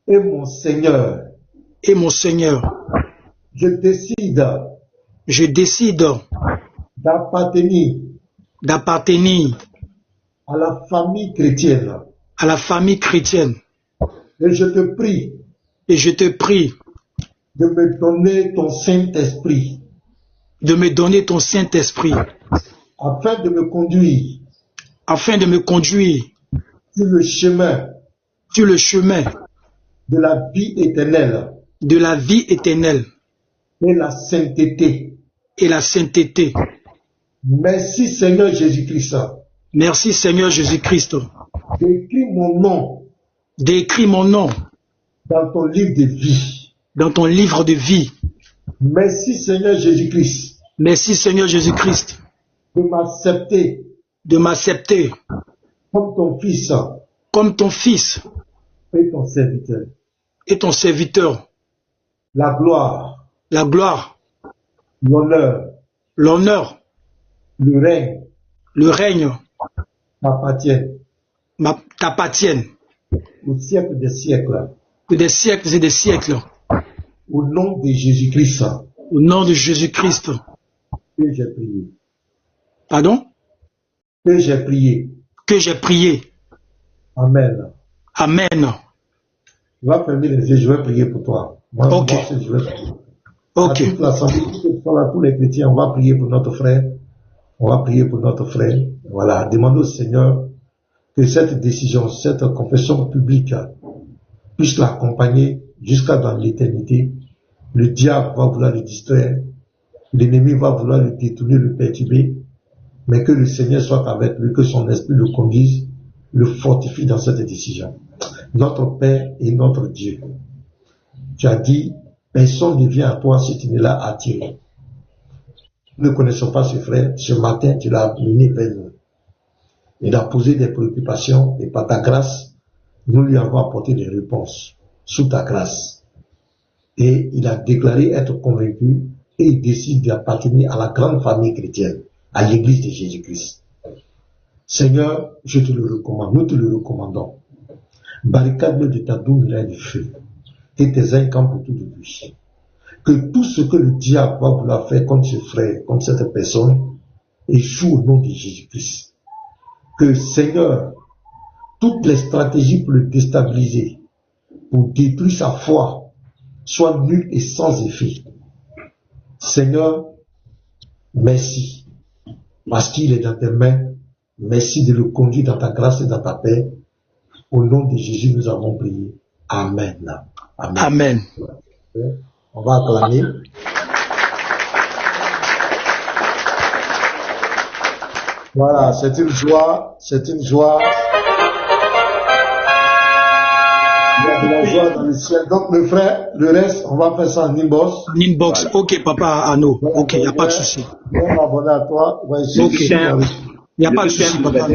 Et mon Seigneur. Et mon Seigneur. Je décide d'appartenir à la famille chrétienne. À la famille chrétienne. Et je te prie de me donner ton Saint-Esprit. De me donner ton Saint-Esprit. Afin de me conduire. Sur le chemin. De la vie éternelle. De la vie éternelle. Et la sainteté. Merci Seigneur Jésus-Christ. Merci Seigneur Jésus-Christ. D'écris mon nom. Dans ton livre de vie. Merci Seigneur Jésus-Christ. De m'accepter. Comme ton fils. Et ton serviteur. La gloire. L'honneur. Le règne. T'appartiennent. Au siècle des siècles. Des siècles et des siècles. Au nom de Jésus-Christ. Que j'ai prié. Pardon? Que j'ai prié. Amen. Tu vas fermer les yeux, je vais prier pour toi. Moi, je vais prier. À toute l'assemblée, tous les chrétiens, on va prier pour notre frère. Voilà, demandons au Seigneur que cette décision, cette confession publique puisse l'accompagner jusqu'à dans l'éternité. Le diable va vouloir le distraire, l'ennemi va vouloir le détourner, le perturber, mais que le Seigneur soit avec lui, que son esprit le conduise, le fortifie dans cette décision. Notre Père et notre Dieu, tu as dit, personne ne vient à toi si tu ne l'as attiré. Nous ne connaissons pas ce frère, ce matin tu l'as mené vers nous. Il a posé des préoccupations et par ta grâce, nous lui avons apporté des réponses sous ta grâce. Et il a déclaré être convaincu et il décide d'appartenir à la grande famille chrétienne, à l'église de Jésus-Christ. Seigneur, je te le recommande, nous te le recommandons. Barricade-le de ta douce muraille de feu, et tes ailes campent autour de lui. Que tout ce que le diable va vouloir faire contre ce frère, contre cette personne, échoue au nom de Jésus-Christ. Que Seigneur, toutes les stratégies pour le déstabiliser, pour détruire sa foi, soient nulles et sans effet. Seigneur, merci, parce qu'il est dans tes mains. Merci de le conduire dans ta grâce et dans ta paix. Au nom de Jésus, nous avons prié. Amen. Amen. Amen. On va acclamer. Voilà, c'est une joie, c'est une joie. Il y a de la joie dans le ciel. Donc, mes frères, le reste, on va faire ça en inbox. En inbox, ok, papa Arnaud. Ok, il n'y a pas de souci. On va abonner à toi. Ok. Il n'y a pas de souci, papa.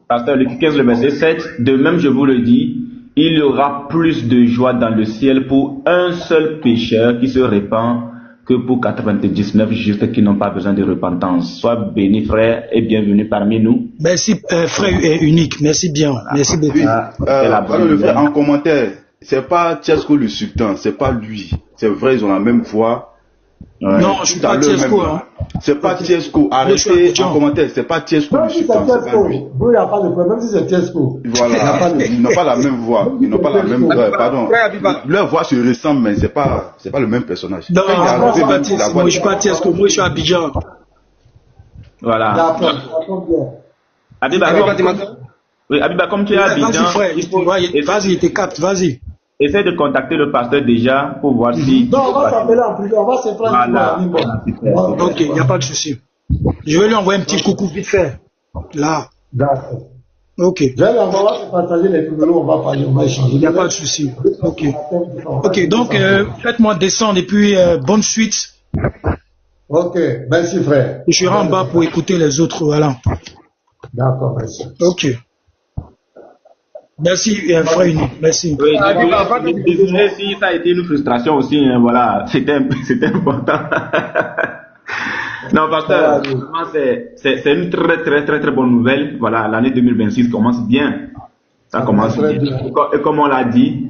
Pasteur Luc 15, le verset 7. De même, je vous le dis, il y aura plus de joie dans le ciel pour un seul pécheur qui se répand que pour 99 justes qui n'ont pas besoin de repentance. Sois béni, frère, et bienvenue parmi nous. Merci, frère unique. Merci bien. Merci beaucoup. Le frère, en commentaire, c'est pas Tiesco le sultan, c'est pas lui. C'est vrai, ils ont la même voix. Ouais. Non, je suis pas Tiesco. Hein. C'est pas Tiesco. Arrêtez en commentaire. C'est pas Tiesco le sultan. C'est pas lui. Il n'y a pas de problème, même si c'est Tiesco. Voilà. Ils n'ont pas la même voix. Ils n'ont pas la même voix. Pardon. Leur voix se ressemble, mais c'est pas le même personnage. Non, moi je suis pas Tiesco. Moi je suis Abidjan. Voilà. D'accord. Abiba, comme tu es à Abidjan. Vas-y, frère. Vas-y, il te capte. Vas-y. Essaye de contacter le pasteur déjà pour voir si... Non, on va s'appeler en privé, on va se prendre. Voilà. Ok, il n'y a pas de souci. Je vais lui envoyer un petit coucou vite fait. Là. D'accord. Ok. Je vais lui envoyer, on va partager les numéros, on va parler, on va échanger. Il n'y a pas de souci. Ok. Ok, donc faites-moi descendre et puis bonne suite. Ok, merci frère. Je serai en bas pour écouter les autres. Voilà. D'accord, merci. Ok. Merci, frère unique. Merci. Oui, désolé si ça a été une frustration aussi. Hein, voilà, c'était important. Non, pasteur, c'est une très bonne nouvelle. Voilà, l'année 2026 commence bien. Ça commence bien. Et comme on l'a dit,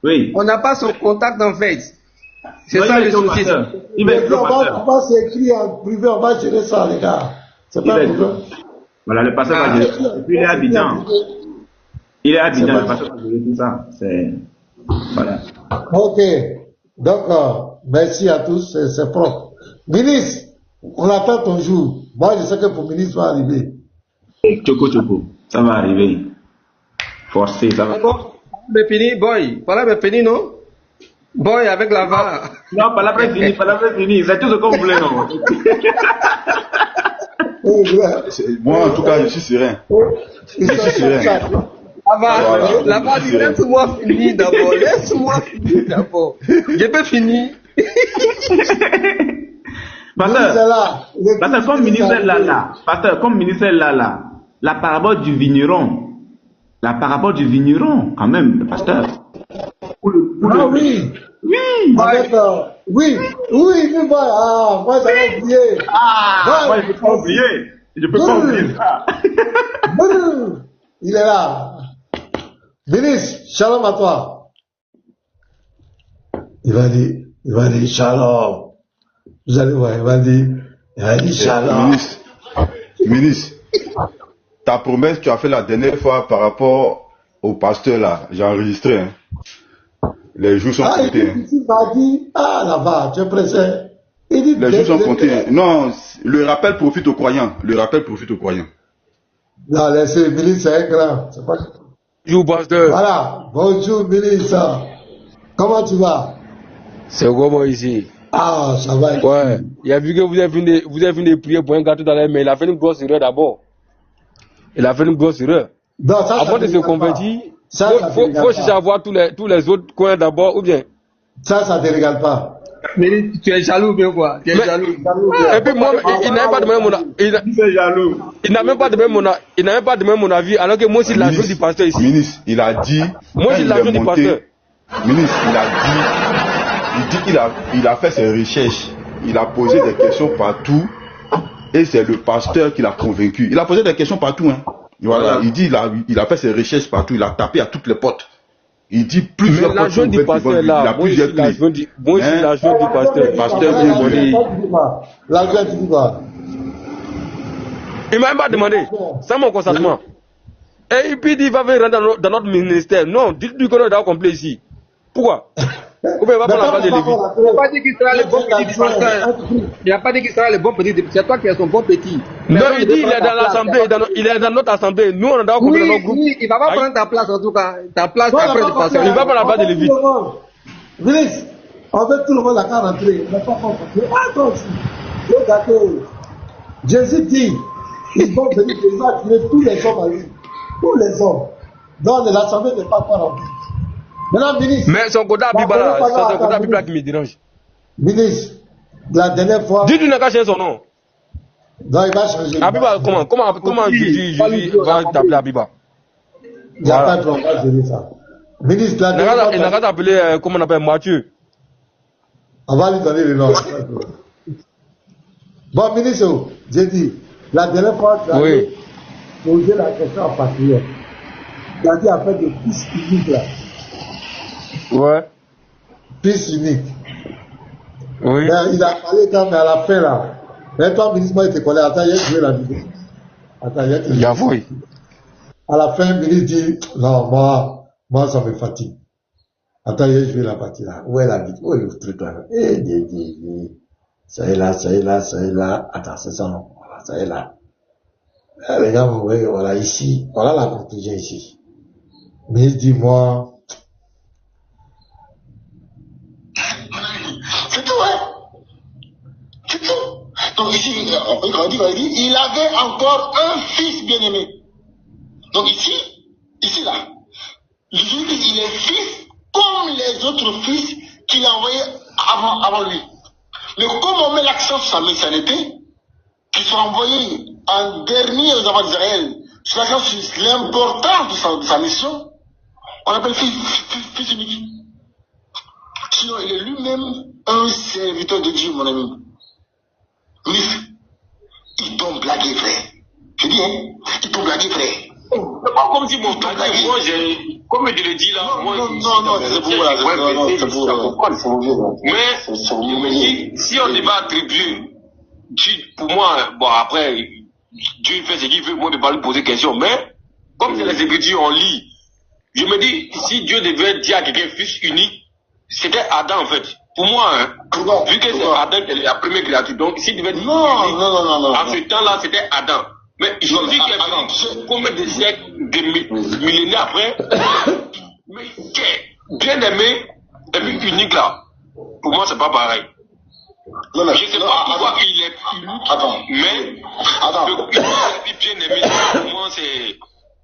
oui. On n'a pas son contact en fait. C'est ça le souci. On va s'écrire en privé, on va gérer ça, les gars. C'est pas un problème. Voilà, le pasteur va gérer. Et puis il est à Abidjan. Le pasteur va gérer tout ça. Voilà. Ok. Donc, merci à tous, c'est propre. Ministre, on attend ton jour. Moi, je sais que pour ministre va arriver. Choco, ça va arriver. Forcé, ça va. C'est fini, boy. Voilà, c'est fini, non? Boy, avec la VAR. Non, pas la fini. C'est tout ce qu'on voulait, non? Moi, en tout cas, je suis serein. Je suis serein. Là-bas, laisse-moi finir d'abord. Je peux finir. Pasteur, comme ministre là, la parabole du vigneron, quand même, pasteur. Oui. Avec, oui, moi j'avais oublié. Moi je peux pas oublier. Ça. Il est là. Ministre, shalom à toi. Il va dire shalom. Vous allez voir, il va dire shalom. Ministre, ta promesse, tu as fait la dernière fois par rapport au pasteur là, j'ai enregistré. Hein. Les jours sont comptés. Il m'a dit, là-bas, tu es pressé. Les jours sont comptés. Non, le rappel profite aux croyants. Non, laissez, ministre, c'est un grand. C'est pas... Bonjour, pasteur. Voilà. Bonjour, ministre. Comment tu vas? C'est comment ici? Ça va. Ouais. Il a vu que vous avez venu prier pour un gâteau dans les mains. Il a fait une grosse erreur d'abord. Non, ça, avant de se convertir, faut chercher à voir tous les autres coins d'abord, ou bien? Ça te régale pas. Mais tu es jaloux, bien quoi? Tu es jaloux. Et puis moi, il n'a pas demandé mon avis. Il n'a même pas demandé mon avis, alors que moi aussi l'agent du pasteur ici. Ministre, il a dit. Moi aussi l'agent du pasteur. Ministre, Il dit qu'il a fait ses recherches. Il a posé des questions partout. Et c'est le pasteur qui l'a convaincu. Il a posé des questions partout. Hein. Voilà. Il dit il a fait ses recherches partout. Il a tapé à toutes les portes. Il dit plusieurs fois. L'agent du pasteur là. Il a plusieurs clés. Moi, je suis l'agent du pasteur. L'agent dit quoi? Il m'a même pas demandé. C'est mon consentement. Et puis il dit il va venir dans notre ministère. Non, dites-lui qu'on est d'accord complet ici. Pourquoi? Pourquoi il va prendre la place de Lévi? Il n'a pas dit qu'il sera le bon petit du pasteur. Il n'a pas dit qu'il sera le bon petit. C'est toi qui es son bon petit. Non, il dit il est dans l'assemblée. Il est dans notre assemblée. Nous, on est d'accord complet dans notre groupe. Oui, il va pas prendre ta place en tout cas. Ta place après le pasteur. Il va prendre la place de Lévi. Vince, on veut tout le monde à la rentrer. Mais pas rentrer. Attends aussi. Jésus dit, ils vont venir tuer tous les hommes à lui. Tous les hommes. Donc l'assemblée n'est pas encore remplie. Maintenant, ministre. Mais son quota Abibala, c'est son quota Abibala qui me dérange. Ministre, la dernière fois. Dis-tu n'as qu'à changer son nom. Non, il va changer. Abiba, comment Jésus va t'appeler Abiba? Il n'y a pas de problème, on va gérer ça. Ministre, la dernière fois. Il n'a qu'à t'appeler, comment on appelle, Mathieu. On va lui donner le nom. Bon, ministre, j'ai dit, la dernière fois, tu as posé la question en patriote. Tu as dit en fait de fils unique là. Ouais. Fils unique. Oui. Mais il a parlé quand même à la fin là. Mais toi, ministre, moi, il te connaît. Attends, il a joué la vidéo. Attends, il a joué. À la fin, le ministre dit, non, moi, ça me fatigue. Attends, il a joué la partie là. Où est la vidéo? Où est le truc là? Ça est là. Attends, c'est ça, non? Voilà, ça est là. Les gars, vous voyez, voilà, ici, voilà la conclusion ici. Mais il dit, moi. C'est tout, hein? C'est tout. Donc ici, il avait encore un fils bien-aimé. Donc ici là, il est fils comme les autres fils qu'il a envoyés avant lui. Mais comme on met l'accent sur sa messianité, qu'il soit envoyé en dernier aux enfants d'Israël, sur l'importance de sa mission, on l'appelle fils unique. Sinon, il est lui-même un serviteur de Dieu, mon ami. Ministre, ils t'ont blagué, frère. Je dis, hein, ils t'ont blagué, frère. C'est pas comme si mon frère, moi, comme je le dis là, moi, non, c'est pour vous, mais, je me dis, si on devait attribuer, pour moi, bon, après, Dieu fait ce qu'il veut, moi, je ne vais pas lui poser question, mais, comme c'est les Écritures, on lit, je me dis, si Dieu devait dire à quelqu'un fils unique, c'était Adam, en fait. Pour moi, hein, vu que c'est Adam qui est la première créature, donc s'il devait dire non. En ce temps-là, c'était Adam. Mais Jésus qui est venu combien de siècles, de millénaires après, mais qui est bien aimé, et puis unique là. Pour moi, c'est pas pareil. Je ne sais pas pourquoi il est unique, mais bien aimé, pour moi, c'est.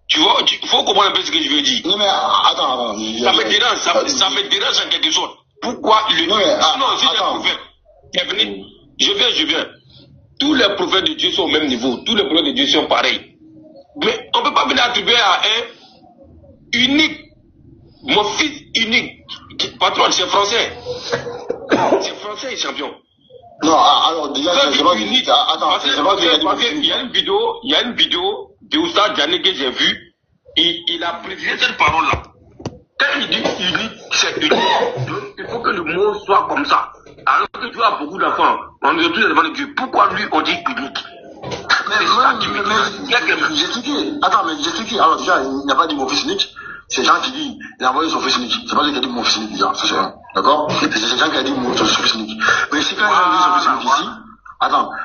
Tu vois, il faut comprendre un peu ce que je veux dire. Non, mais attends. Ça me dérange en quelque sorte. Pourquoi il est venu? Sinon, si les prophètes est venu, je viens. Tous les prophètes de Dieu sont au même niveau. Tous les prophètes de Dieu sont pareils. Mais on ne peut pas venir attribuer à un unique, mon fils unique. Patron, c'est français. C'est français, champion. Non, alors déjà, c'est pas unique. Attends, c'est pas il y a une vidéo de Oustad Diané que j'ai vue. Il a précisé cette parole-là. Quand il dit unique, c'est unique. Donc, il faut que le mot soit comme ça. Alors que tu as beaucoup d'enfants, on est tous les enfants de Dieu. Pourquoi lui on dit unique? J'explique. Alors déjà, il n'a pas dit mon fils unique. C'est Jean qui dit, il a envoyé son fils unique. C'est pas lui qui a dit mon fils unique déjà, c'est un. D'accord? C'est Jean qui a dit son fils unique. Mais si quand Jean dit son fils unique ici,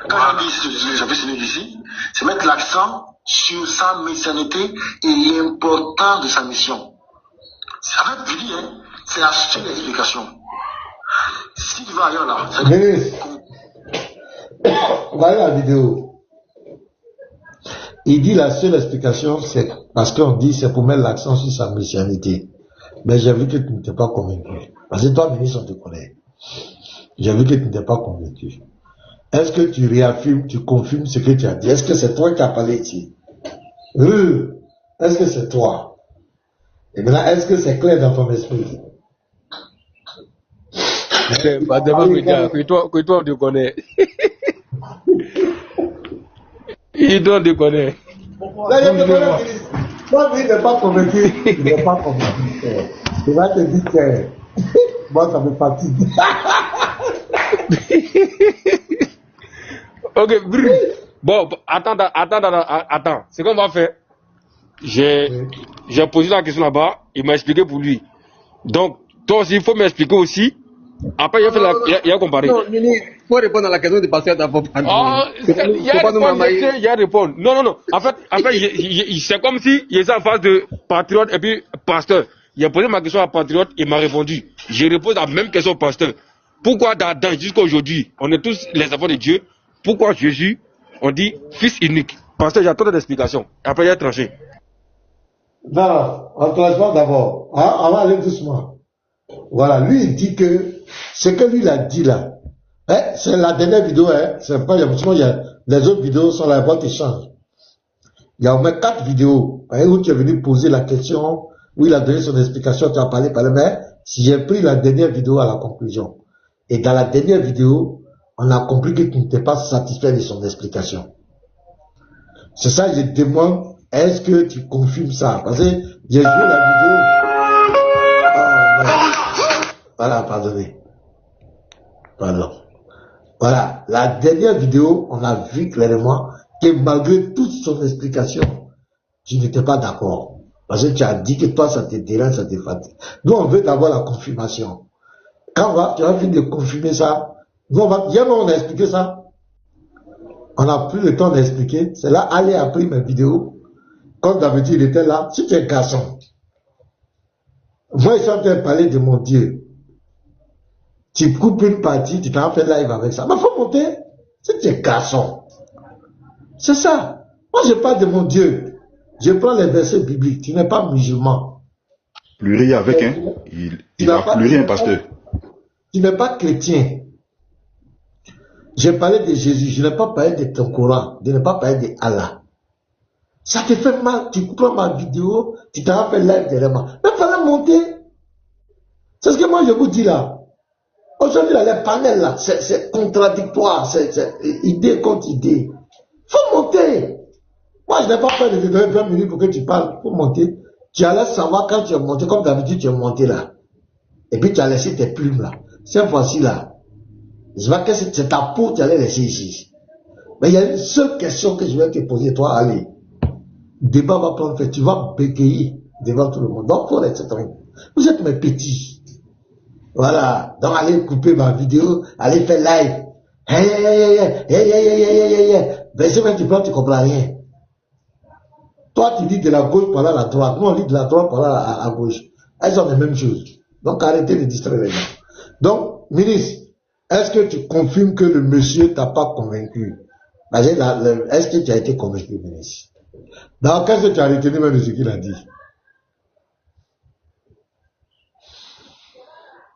quand Jean dit son fils unique ici, c'est mettre l'accent sur sa messianité et l'importance de sa mission. En fait, je dis, hein, c'est la seule explication. Si tu vas ailleurs là, c'est... Ministre, regardez la vidéo. Il dit la seule explication, c'est parce qu'on dit c'est pour mettre l'accent sur sa messianité. Mais j'ai vu que tu n'étais pas convaincu. Parce que toi, ministre, on te connaît. J'ai vu que tu n'étais pas convaincu. Est-ce que tu réaffirmes, tu confirmes ce que tu as dit? Est-ce que c'est toi qui as parlé ici? Est-ce que c'est toi? Et maintenant, est-ce que c'est clair dans ton esprit? C'est pas de mal, que toi, on te connaît. Il doit te connaître. Moi, il n'est pas convaincu. Il n'est pas convaincu. Il va te dire que moi, ça me fatigue. Ok, bon, attends. Ce qu'on va faire, j'ai posé la question là-bas, il m'a expliqué pour lui. Donc, toi aussi, il faut m'expliquer aussi. Après, il a comparé. Non, il faut répondre à la question du pasteur d'abord. Il y a répondre. Non. En fait, c'est comme si il était en face de patriote et puis pasteur. Il a posé ma question à patriote, il m'a répondu. Je repose la même question au pasteur. Pourquoi jusqu'à aujourd'hui, on est tous les enfants de Dieu? Pourquoi Jésus, on dit fils unique? Pasteur, j'ai trop d'explications. Après, il a tranché. Non, on tranche pas d'abord. On va aller doucement. Voilà, lui il dit que ce que lui il a dit là, c'est la dernière vidéo, c'est pas, il y a les autres vidéos sont là, votre échange. Il y a au moins 4 vidéos où tu es venu poser la question, où il a donné son explication, tu as parlé, mais si j'ai pris la dernière vidéo à la conclusion, et dans la dernière vidéo, on a compris que tu n'étais pas satisfait de son explication. C'est ça, je te demande, est-ce que tu confirmes ça? Parce que j'ai joué la vidéo. Voilà, pardonnez. Pardon. Voilà, la dernière vidéo, on a vu clairement que malgré toute son explication, tu n'étais pas d'accord. Parce que tu as dit que toi, ça te dérange, ça te fatigue. Nous, on veut d'abord la confirmation. Quand tu as fini de confirmer ça, nous, hier, on a expliqué ça. On n'a plus le temps d'expliquer. C'est là, allez après mes vidéos. Comme d'habitude, il était là. Si tu es garçon, moi, je suis en train de parler de mon Dieu. Tu coupes une partie, tu t'en fais live avec ça. Mais il faut monter. Si tu es garçon. C'est ça. Moi, je parle de mon Dieu. Je prends les versets bibliques. Tu n'es pas musulman. Pluriel avec, hein. Il a pluriel, pasteur. Tu n'es pas chrétien. J'ai parlé de Jésus. Je n'ai pas parlé de ton Coran. Je n'ai pas parlé de Allah. Ça te fait mal. Tu prends ma vidéo, tu t'en fais live derrière. Mais il fallait monter. C'est ce que moi je vous dis là. Aujourd'hui, les panels là, c'est contradictoire, c'est idée contre idée. Faut monter. Moi, je n'ai pas peur de te donner 20 minutes pour que tu parles. Faut monter. Tu allais savoir quand tu es monté, comme d'habitude, tu es monté là. Et puis tu as laissé tes plumes là. Cette fois-ci là, je vois que c'est ta peau que tu allais laisser ici. Mais il y a une seule question que je vais te poser, toi, allez. Débat va prendre fait, tu vas bégayer devant tout le monde. Donc, faut être tranquille. Vous êtes mes petits. Voilà, donc allez couper ma vidéo, allez faire live. Verset 20, tu prends, tu comprends rien. Toi, tu dis de la gauche par là à la droite. Nous, on dit de la droite par là à gauche. Elles sont les mêmes choses. Donc, arrêtez de distraire les gens. Donc, ministre, est-ce que tu confirmes que le monsieur t'a pas convaincu? Est-ce que tu as été convaincu, ministre? Donc, qu'est-ce que tu as retenu même de ce qu'il a dit?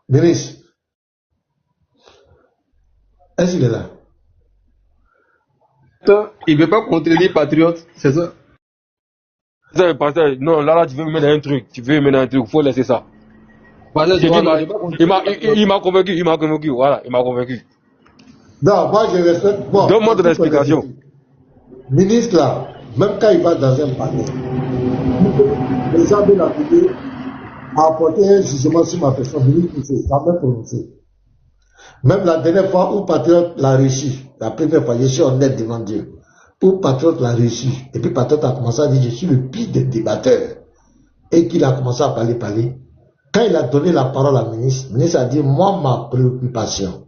Ministre, est-ce qu'il est là? Il ne veut pas contredire patriote, c'est ça? Pasteur, non, là, tu veux me mettre un truc. Il faut laisser ça. Il m'a convaincu, voilà, il m'a convaincu. Non, moi je respecte. Bon, donne-moi de l'explication. Ministre là, même quand il va dans un panel, les gens de la vidéo apporter un jugement sur ma personne, ministre, c'est jamais prononcé. Même la dernière fois où Patriote l'a réussi, la première fois, je suis honnête devant Dieu, où Patriote l'a réussi, et puis Patriote a commencé à dire, je suis le pire des débatteurs, et qu'il a commencé à parler. Quand il a donné la parole à le ministre a dit, moi, ma préoccupation,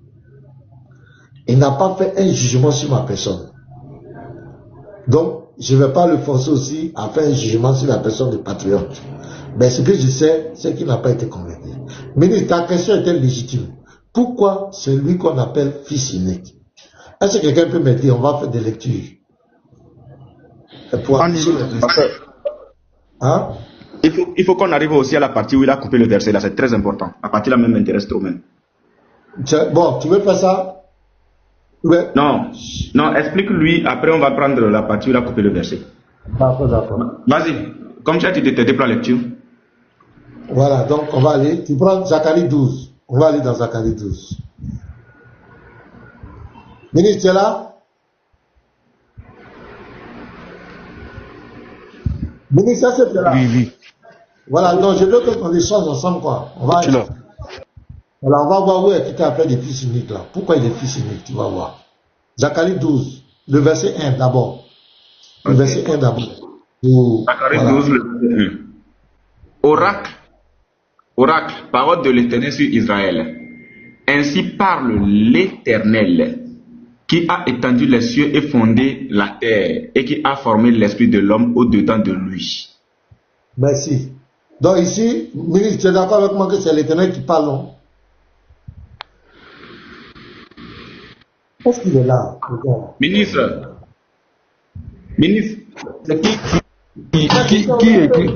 il n'a pas fait un jugement sur ma personne. Donc, je ne vais pas le forcer aussi à faire un jugement sur la personne de Patriote. Mais ce que je sais, c'est qu'il n'a pas été convaincu. Ministre, ta question était légitime. Pourquoi c'est lui qu'on appelle fils unique? Est-ce que quelqu'un peut me dire, on va faire des lectures? Hein? Il faut qu'on arrive aussi à la partie où il a coupé le verset, là, c'est très important. La partie là même m'intéresse trop même. Bon, tu veux faire ça? Ouais. Non, explique-lui, après on va prendre la partie où il a coupé le verset. D'accord. Vas-y, comme tu as dit, tes plans lecture. Voilà, donc on va aller, tu prends Zacharie 12. On va aller dans Zacharie 12. Ministre, tu es là? Ministre, ça c'est là. Oui. Voilà, donc je veux qu'on échange ensemble, quoi. On va, là. Voilà, on va voir où est-ce qu'il t'a appelé des fils uniques, là. Pourquoi il est fils unique, tu vas voir. Zacharie 12, le verset 1 d'abord. Le verset 1 d'abord. Zacharie 12, le verset 1. Oracle, parole de l'Éternel sur Israël. Ainsi parle l'Éternel, qui a étendu les cieux et fondé la terre, et qui a formé l'esprit de l'homme au-dedans de lui. Merci. Donc ici, ministre, tu es d'accord avec moi que c'est l'Éternel qui parle, non? Est-ce qu'il est là? Ministre,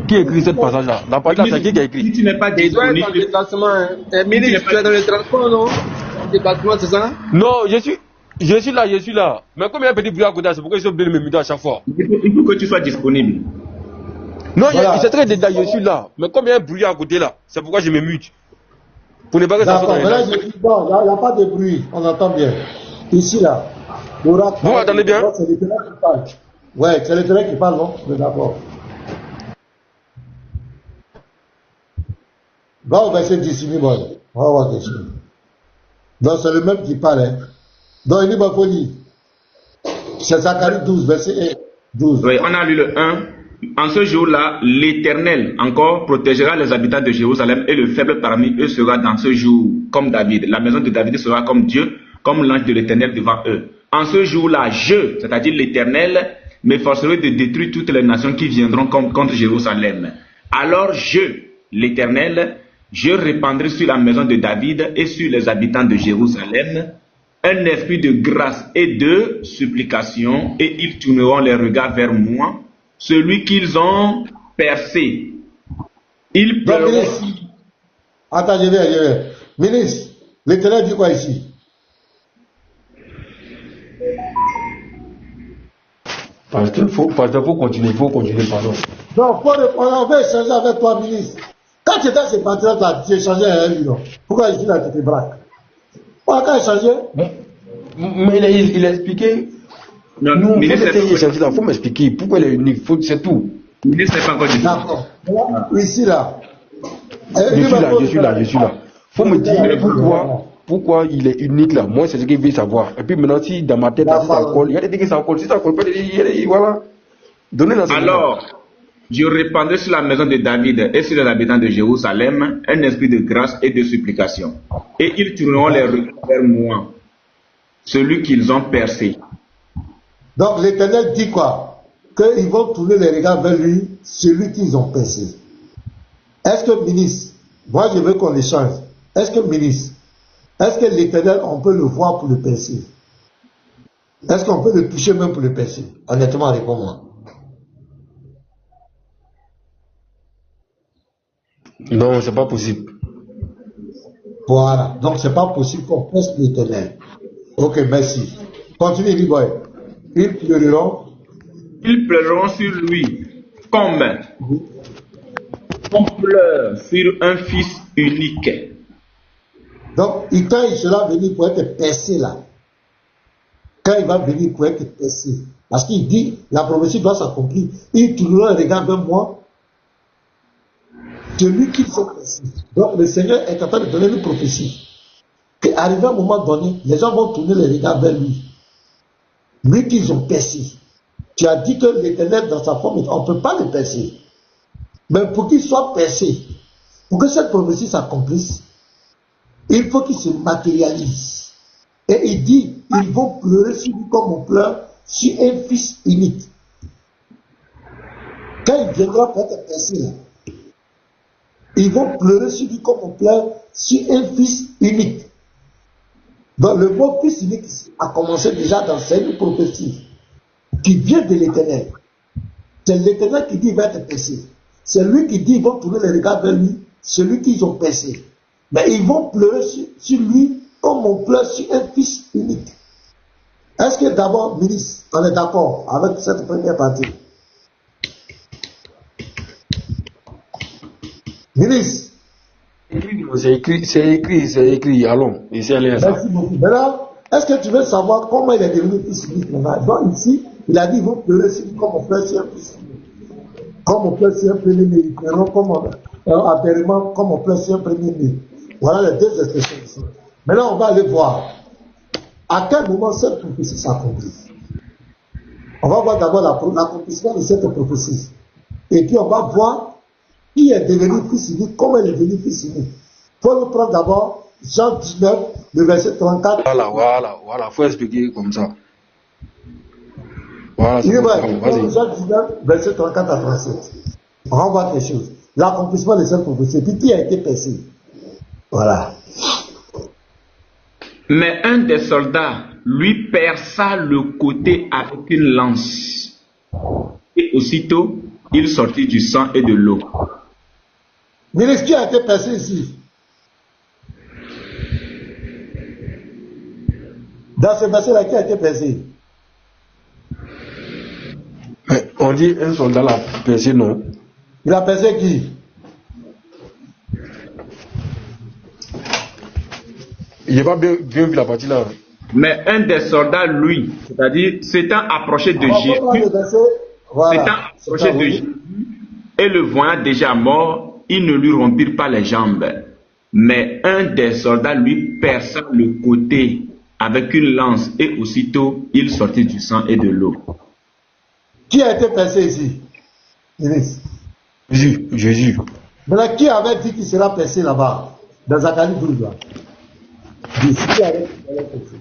qui écrit cette passage-là? La passage, c'est qui a écrit? Si tu n'es pas disponible, dans le déplacement, ministre, tu es dans le transport, non? Le déplacement, c'est ça? Non, je suis là. Mais comme il y a un petit bruit à côté, c'est pourquoi ils sont obligés de me muter à chaque fois. il faut que tu sois disponible. Non, Voilà. c'est très détaillé, je suis là. Mais comme il y a un bruit à côté là, c'est pourquoi je me mute. Pour ne pas que ça soit d'accord, dans les mais là, je dis, bon, il n'y a pas de bruit, on entend bien. Ici, là, l'oracle. Vous m'entendez bien? C'est l'Éternel qui parle. Ouais, c'est l'Éternel qui parle, non? Mais d'accord. Va au verset 10, boy. On va voir quelque chose. Donc, c'est le même qui parle, hein. Donc, il dit, bah, faut dire. C'est Zacharie 12, verset 12. Oui, on a lu le 1. En ce jour-là, l'Éternel encore protégera les habitants de Jérusalem et le faible parmi eux sera dans ce jour comme David. La maison de David sera comme Dieu, comme l'ange de l'Éternel devant eux. En ce jour-là, c'est-à-dire l'Éternel, m'efforcerai de détruire toutes les nations qui viendront contre Jérusalem. Alors l'Éternel, je répandrai sur la maison de David et sur les habitants de Jérusalem un esprit de grâce et de supplication, et ils tourneront les regards vers moi, celui qu'ils ont percé. Ils pleureront. Attends, je vais. Ministre, l'Éternel dit quoi ici? Parce qu'il faut continuer, pardon. Non, on va échanger avec toi, ministre. Quand tu étais à ces patriotes-là, tu échangeais avec lui, non? Pourquoi ici, là, tu te braques? Pourquoi échanger? Mais il a expliqué. Non, nous, il faut m'expliquer pourquoi il est unique, c'est tout. Le ministre n'est pas encore dit. D'accord. Ici, là. Je suis là. Faut me dire pourquoi il est unique là. Moi, c'est ce qu'il veut savoir. Et puis maintenant, si dans ma tête, si ça colle, il y a des trucs qui ça colle. Si ça colle pas, voilà. Alors, je répandrai sur la maison de David et sur les habitants de Jérusalem un esprit de grâce et de supplication. Et ils tourneront les regards vers moi, celui qu'ils ont percé. Donc l'Éternel dit quoi? Qu'ils vont tourner les regards vers lui, celui qu'ils ont percé. Est-ce que, ministre, moi je veux qu'on échange. Est-ce que l'Éternel, on peut le voir pour le percer? Est-ce qu'on peut le toucher même pour le percer? Honnêtement, réponds-moi. Non, c'est pas possible. Voilà. Donc c'est pas possible qu'on perce l'Éternel. Ok, merci. Continue, Liboy. Ils pleureront sur lui comme on pleure sur un fils unique. Donc, quand il sera venu pour être percé là, quand il va venir pour être percé, parce qu'il dit, la prophétie doit s'accomplir, il tournera le regard vers moi, celui qui s'est percé. Donc, le Seigneur est en train de donner une prophétie, qu'arrivé à un moment donné, les gens vont tourner les regards vers lui. Lui qu'ils ont percé. Tu as dit que l'Éternel dans sa forme, on ne peut pas le percer. Mais pour qu'il soit percé, pour que cette prophétie s'accomplisse, il faut qu'il se matérialise. Et il dit, ils vont pleurer sur lui comme on pleure sur un fils unique. Quand il viendra pour être percé, ils vont pleurer sur lui comme on pleure sur un fils unique. Donc le mot fils unique a commencé déjà dans cette prophétie qui vient de l'Éternel. C'est l'Éternel qui dit il va être percé. C'est lui qui dit ils vont tourner les regards vers lui, celui qu'ils ont percé. Mais ils vont pleurer sur lui comme on pleure sur un fils unique. Est-ce que d'abord, ministre, on est d'accord avec cette première partie? Ministre, C'est écrit. Allons, ici, allez. Merci beaucoup. Maintenant, est-ce que tu veux savoir comment il est devenu fils unique maintenant? Donc ici, il a dit, vous pleurez si comme mon frère, c'est un fils unique. Comme mon frère, c'est un premier-né. Ils pleureront comme apparemment, comme mon frère, c'est un premier-né. Voilà les deux expressions ici. Maintenant, on va aller voir à quel moment cette prophétie s'accomplit. On va voir d'abord l'accomplissement de cette prophétie. Et puis on va voir qui est devenu fils unique, comment il est devenu fils unique. Il faut le prendre d'abord Jean 19, le verset 34. Voilà, faut expliquer comme ça. Voilà, il est vrai, Jean 19, verset 34 à 37. On va voir quelque chose. L'accomplissement de cette prophétie. Puis qui a été percé. Voilà. Mais un des soldats lui perça le côté avec une lance. Et aussitôt, il sortit du sang et de l'eau. Mais qui a été percé ici? Dans ce verset-là, qui a été percé? Mais on dit un soldat l'a percé, non? Il a percé qui? Il n'est pas bien vu la partie là. Mais un des soldats, lui, c'est-à-dire s'étant approché de Jésus, et le voyant déjà mort, ils ne lui rompirent pas les jambes. Mais un des soldats lui perça le côté avec une lance et aussitôt il sortit du sang et de l'eau. Qui a été percé ici? Jésus. Maintenant, qui avait dit qu'il sera percé là-bas? Dans Zacharie 12 là. Qui avait dit qu'il allait percer?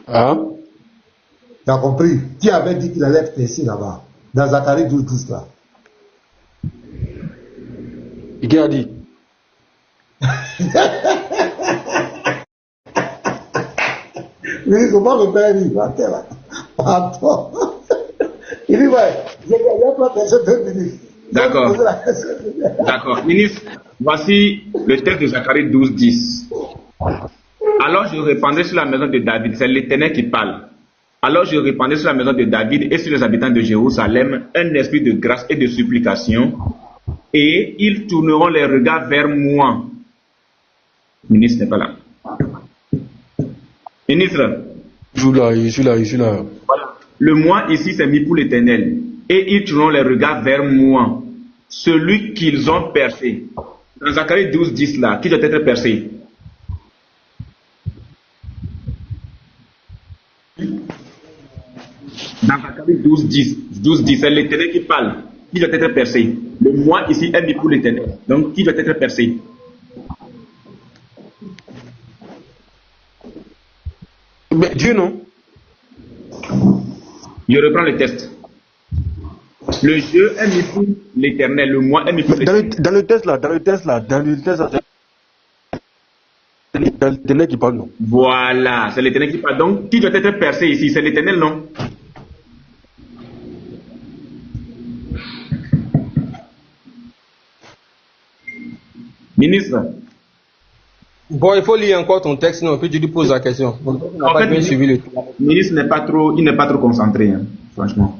Hein? Tu as compris? Qui avait dit qu'il allait être percé là-bas? Dans Zacharie 12, 10 là. Et qui a dit? Mais comment le père dit? Attends. Il dit, ouais, je n'ai pas percé 2 minutes. D'accord. D'accord. Ministre, voici le texte de Zacharie 12, 10. Alors je répandrai sur la maison de David, c'est l'Éternel qui parle. Alors je répandrai sur la maison de David et sur les habitants de Jérusalem un esprit de grâce et de supplication, et ils tourneront les regards vers moi. Le ministre n'est pas là. Ministre. Je suis là. Voilà. Le moi ici c'est mis pour l'Éternel. Et ils tourneront les regards vers moi, celui qu'ils ont percé. Dans Zacharie 12, 10 là, qui doit être percé? Dans Zacharie 12, 10, c'est l'Éternel qui parle. Qui doit être percé? Le moi ici est mis pour l'Éternel. Donc qui doit être percé? Mais Dieu, non? Je reprends le texte. Le jeu est mis pour l'Éternel, le moi est mis pour l'Éternel. Dans le texte là, c'est l'Éternel qui parle, non? Voilà, c'est l'Éternel qui parle. Donc, qui doit être percé ici? C'est l'Éternel, non? Ministre. Bon, il faut lire encore ton texte, non? Puis tu lui poses la question. En fait, le ministre n'est pas trop concentré, hein, franchement.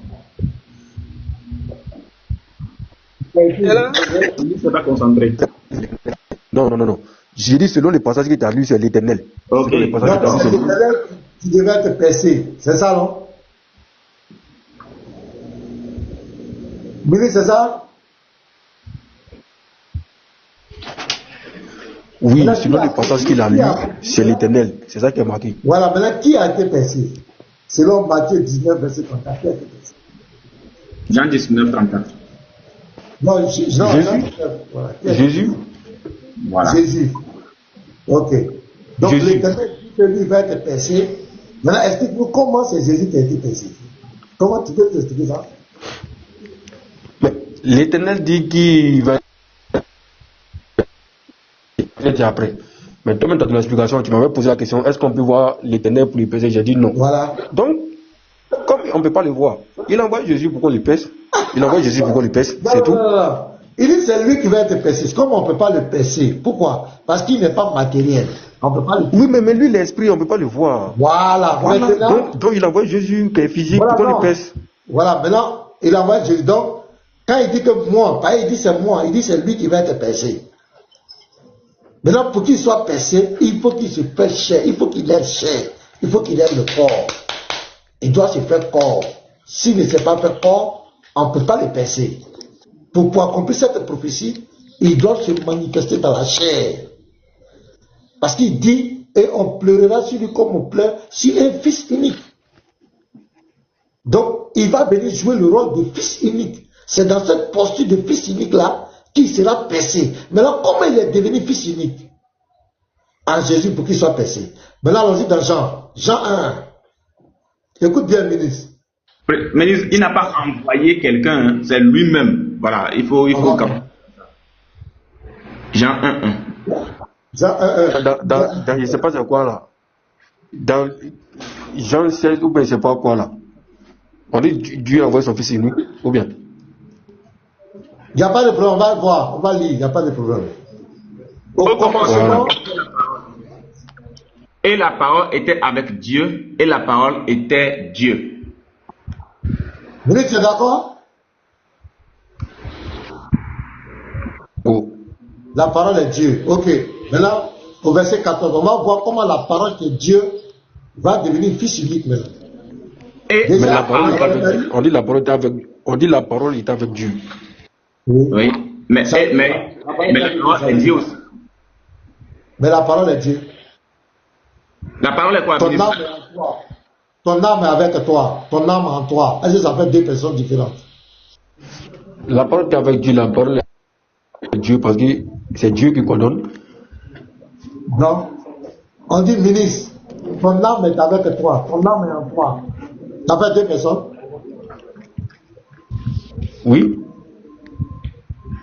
Il ne s'est pas concentré. Non. J'ai dit selon les passages que tu as lus, c'est l'Éternel. Ok. C'est l'Éternel qui devrait te percer. C'est ça, non? Oui, c'est ça? Oui, selon les passages qu'il a lus, c'est l'Éternel. C'est ça qui est marqué. Voilà, maintenant, qui a été percé? Selon Matthieu 19, verset 34, qui a été percé? Jean 19, 34. Non, Jésus. Voilà. Jésus. Voilà. Jésus. Ok. Donc l'Éternel dit que lui va être percé. Maintenant, explique-nous comment c'est Jésus qui a été percé. Comment tu peux t'expliquer ça? Mais l'Éternel dit qu'il va être après. Mais toi-même, dans ton explication, tu m'avais posé la question, est-ce qu'on peut voir l'Éternel pour lui percer? J'ai dit non. Voilà. Donc, comme on ne peut pas le voir, il envoie Jésus pour qu'on lui pèse. Il envoie Jésus pour qu'on lui pèse, c'est tout. Non. Il dit c'est lui qui va être percé. Comme on ne peut pas le percer. Pourquoi? Parce qu'il n'est pas matériel. On peut pas le... Oui, mais lui, l'esprit, on ne peut pas le voir. Voilà. Donc il envoie Jésus qui est physique pour qu'on lui pèse. Voilà, maintenant, il envoie Jésus. Donc, Quand il dit que moi, il dit c'est moi, il dit c'est lui qui va être percé. Maintenant, pour qu'il soit percé, il faut qu'il se fasse chair, il faut qu'il ait chair, il faut qu'il ait le corps. Il doit se faire corps. S'il ne s'est pas fait corps, on ne peut pas le percer. Pour accomplir cette prophétie, il doit se manifester dans la chair. Parce qu'il dit, et on pleurera sur lui comme on pleure sur un fils unique. Donc, il va venir jouer le rôle de fils unique. C'est dans cette posture de fils unique-là qu'il sera percé. Maintenant, comment il est devenu fils unique en Jésus pour qu'il soit percé? Maintenant, allons-y dans Jean 1. Écoute bien, ministre. Ministre, il n'a pas envoyé quelqu'un, hein, c'est lui-même. Voilà, il faut Jean 1. Jean 1. Je ne sais pas c'est quoi là. Dans Jean 16 ou bien je ne sais pas quoi là. On dit Dieu envoie son fils unique, ou bien? Il n'y a pas de problème, on va voir, on va lire, il n'y a pas de problème. Au commencement. Et la parole était avec Dieu, et la parole était Dieu. Vous êtes d'accord? Oh. La parole est Dieu. Ok. Maintenant, au verset 14, on va voir comment la parole de Dieu va devenir fils unique maintenant. Mais la parole est avec Dieu. On dit la parole est avec Dieu. Oui. Mais la parole est Dieu aussi. Mais la parole est Dieu. La parole est quoi? Ton âme est en toi. Ton âme est avec toi. Ton âme en toi. Est-ce que ça fait deux personnes différentes? La parole est avec Dieu. La parole est Dieu parce que c'est Dieu qui coordonne. Non. On dit, ministre, ton âme est avec toi. Ton âme est en toi. Ça fait deux personnes? Oui.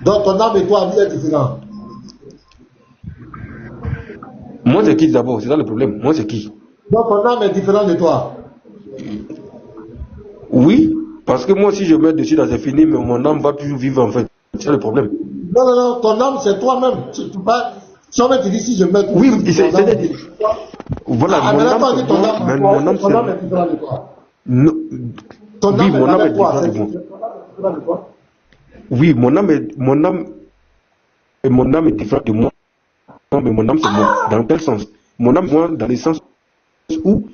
Donc ton âme et toi, vous êtes différents. Moi, c'est qui d'abord? C'est ça le problème. Moi, c'est qui? Donc ton âme est différente de toi. Oui, parce que moi, si je mets dessus, là, c'est fini, mais mon âme va toujours vivre en fait. C'est ça le problème. Non, ton âme, c'est toi-même. Tu pas. Si on te dit si je mets. Oui, c'est. Voilà, mon âme c'est. Ton âme est différente de toi. Non. Ton oui, âme mon âme est différente de toi. Oui, mon âme est différent de moi. Non, mais mon âme c'est moi. Dans quel sens? Mon âme, moi, dans le sens où,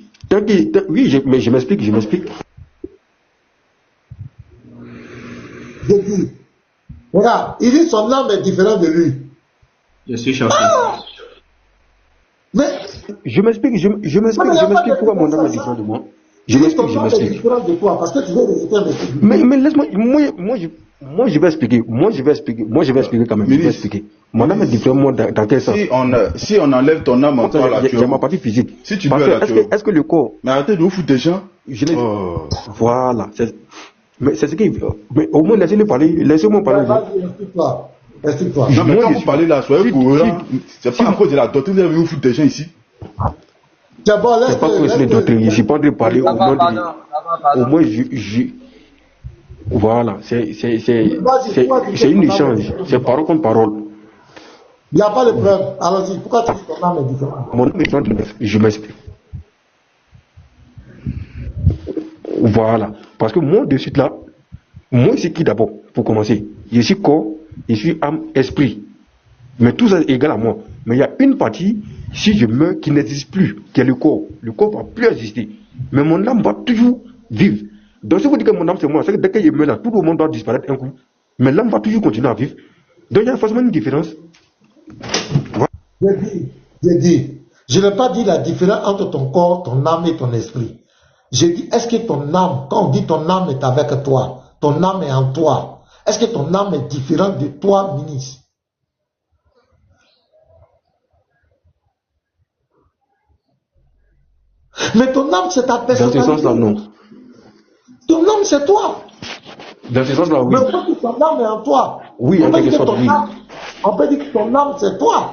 oui, mais je m'explique. Je dis, regarde, il dit son âme est différente de lui. Je suis choqué. Mais je m'explique pourquoi mon âme est différente de moi. Je m'explique. est différente de toi parce que tu veux réciter un message. Mais laisse-moi, moi je vais expliquer quand même. Je vais expliquer. Mon âme est différente, moi, dans quel sens? Si on enlève ton âme en toi, là, il y a ma partie physique. Si tu veux, là, est-ce que le corps. Mais arrêtez de vous foutre des gens. Voilà. Mais c'est ce qui. Mais au moins, laissez-moi parler. Explique-toi. Non, mais quand vous parlez là, soyez cohérent. C'est pas à cause de la doctrine, vous allez vous foutre des gens ici. C'est bon, c'est pas que c'est une doctrine. Je ne suis pas en train de parler au nom de. Au moins, voilà. C'est une échange. C'est parole contre parole. Il n'y a pas de preuve. Allons-y. Pourquoi tu dis que ton âme est différente? Mon âme est différente. Je m'explique. Voilà. Parce que moi, de suite là, moi, c'est qui d'abord, pour commencer? Je suis corps, je suis âme, esprit. Mais tout ça est égal à moi. Mais il y a une partie, si je meurs, qui n'existe plus, qui est le corps. Le corps ne va plus exister. Mais mon âme va toujours vivre. Donc si vous dites que mon âme c'est moi, c'est que dès que je meurs là, tout le monde doit disparaître un coup. Mais l'âme va toujours continuer à vivre. Donc il y a forcément une différence. Voilà. Je n'ai pas dit la différence entre ton corps, ton âme et ton esprit. J'ai dit, est-ce que ton âme, quand on dit ton âme est avec toi, ton âme est en toi, est-ce que ton âme est différente de toi, ministre? Mais ton âme, c'est ta personnalité. Dans ce sens-là, non. Ton âme, c'est toi. Dans ce sens-là, oui. Mais on peut dire que ton âme est en toi. Oui, en quelque sorte, oui. On peut dire que ton âme, c'est toi.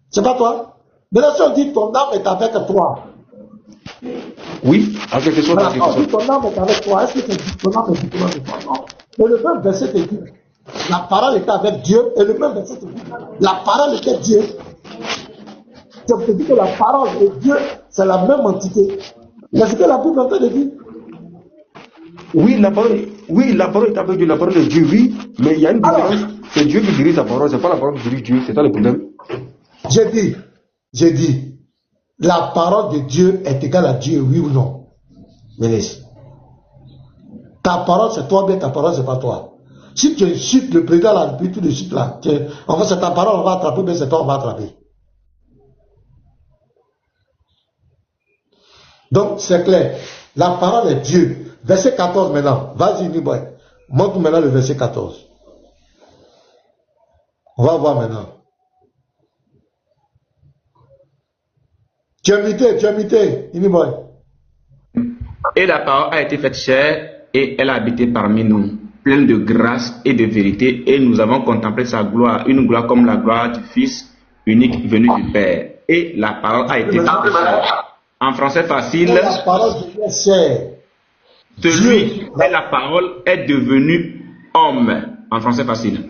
C'est pas toi. Mais là, si on dit que ton âme est avec toi. Oui, en quelque sorte. Voilà, on dit que ton âme est avec toi. Est-ce que ton âme est différente de toi? Non. Mais le même verset te dit, la parole était avec Dieu. Et le même verset te dit, la parole était Dieu. Ça te dit que la parole et Dieu, c'est la même entité. Mais ce que la Bible est en train de dire. Oui, la parole est avec Dieu, la parole de Dieu, oui. Mais il y a une différence. C'est Dieu qui dirige sa parole, c'est pas la parole qui dirige Dieu, c'est ça le problème. J'ai dit, la parole de Dieu est égale à Dieu, oui ou non? Ministre. Ta parole, c'est toi, bien ta parole, c'est pas toi. Si tu insultes le président de la République, tout de suite là, en fait, c'est ta parole, on va attraper, mais c'est toi, on va attraper. Donc, c'est clair. La parole est Dieu. Verset 14 maintenant. Vas-y, Niboy. Montre maintenant le verset 14. On va voir maintenant. Tu as muté, Niboy. Et la parole a été faite chair et elle a habité parmi nous, pleine de grâce et de vérité, et nous avons contemplé sa gloire, une gloire comme la gloire du Fils unique venu du Père. Et la parole a été faite chair. En français facile, la parole devient chair. Celui qui est la parole est devenu homme. En français facile.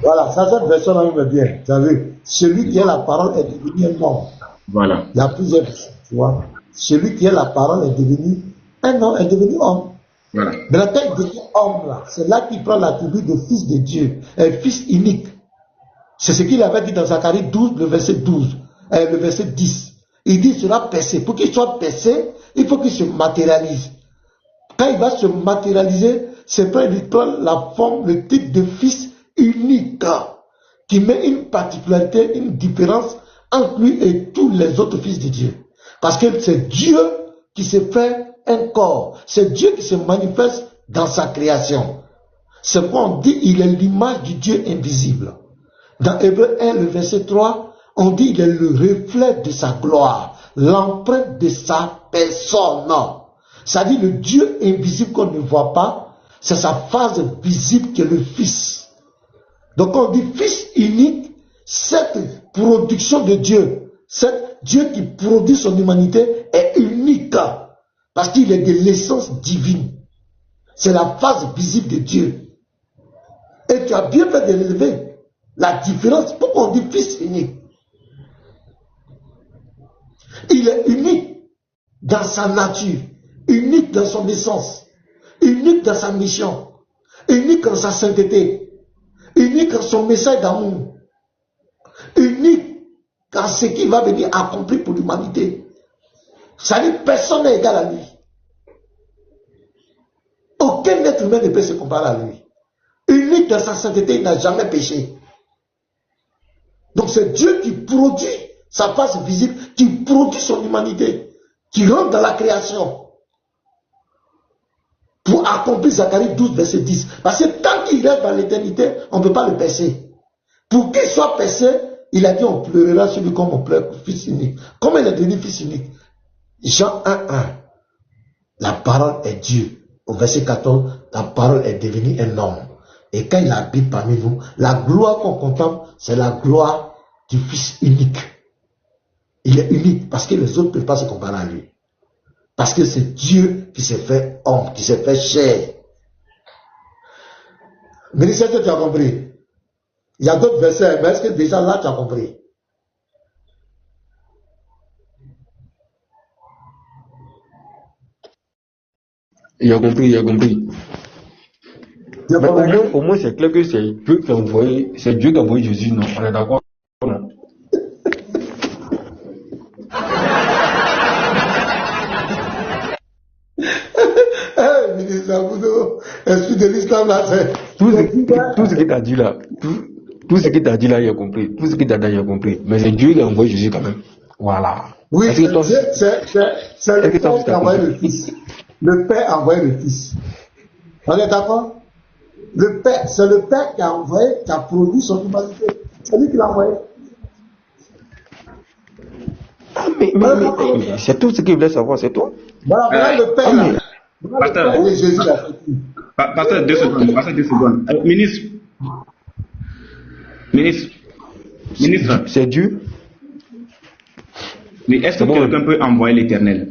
Voilà, ça cette version-là me bien. Tu as vu? Celui qui est la parole est devenu un homme. Voilà. Il y a plusieurs versions, tu vois. Celui qui est la parole est devenu un homme, est devenu homme. Voilà. Mais la tête de homme là, c'est là qu'il prend l'attribut de fils de Dieu, un fils unique. C'est ce qu'il avait dit dans Zacharie 12, le verset 12, le verset 10. Il dit cela percé. Pour qu'il soit percé, il faut qu'il se matérialise. Quand il va se matérialiser, c'est quand il prend la forme, le type de fils unique, qui met une particularité, une différence entre lui et tous les autres fils de Dieu. Parce que c'est Dieu qui se fait un corps. C'est Dieu qui se manifeste dans sa création. C'est pourquoi on dit il est l'image du Dieu invisible. Dans Hébreux 1, le verset 3, on dit qu'il est le reflet de sa gloire, l'empreinte de sa personne. C'est-à-dire le Dieu invisible qu'on ne voit pas, c'est sa phase visible qui est le Fils. Donc on dit Fils unique, cette production de Dieu, cet Dieu qui produit son humanité est unique, parce qu'il est de l'essence divine. C'est la phase visible de Dieu. Et tu as bien fait de l'élever. La différence, pourquoi on dit Fils unique? Il est unique dans sa nature, unique dans son essence, unique dans sa mission, unique dans sa sainteté, unique dans son message d'amour, unique dans ce qu'il va venir accomplir pour l'humanité. Ça dit, personne n'est égal à lui. Aucun être humain ne peut se comparer à lui. Unique dans sa sainteté, il n'a jamais péché. Donc c'est Dieu qui produit sa face visible, qui produit son humanité, qui rentre dans la création pour accomplir Zacharie 12, verset 10. Parce que tant qu'il reste dans l'éternité, on ne peut pas le percer. Pour qu'il soit percé, il a dit on pleurera sur lui comme on pleure pour fils unique. Comment il est devenu fils unique? Jean 1, 1. La parole est Dieu. Au verset 14, la parole est devenue un homme. Et quand il habite parmi nous, la gloire qu'on contemple, c'est la gloire du Fils unique. Il est unique parce que les autres ne peuvent pas se comparer à lui. Parce que c'est Dieu qui s'est fait homme, qui s'est fait chair. Mais est-ce que tu as compris? Il y a d'autres versets, mais est-ce que déjà là tu as compris? Il a compris. Mais au moins c'est clair que c'est Dieu qui a envoyé, Jésus, non? On est d'accord? Non? Ministre Aboudo, esprit de l'islam là, c'est... Tout ce qu'il t'a dit là, tout ce qu'il t'a dit là, il a compris. Tout ce qu'il t'a dit, il a compris. Mais c'est Dieu qui a envoyé Jésus quand même. Voilà. Oui, c'est le Père qui a envoyé le Fils. Le Père a envoyé le Fils. On est d'accord? Le Père, c'est le Père qui a envoyé, qui a produit son humanité. C'est lui qui l'a envoyé. Ah, mais c'est tout ce qu'il voulait savoir, c'est toi. Voilà, le Père là. Pasteur, Jésus l'a fait. Pasteur, 2 secondes. Pasteur, 2 secondes. Ministre. C'est Dieu. Mais est-ce que quelqu'un peut envoyer l'Éternel?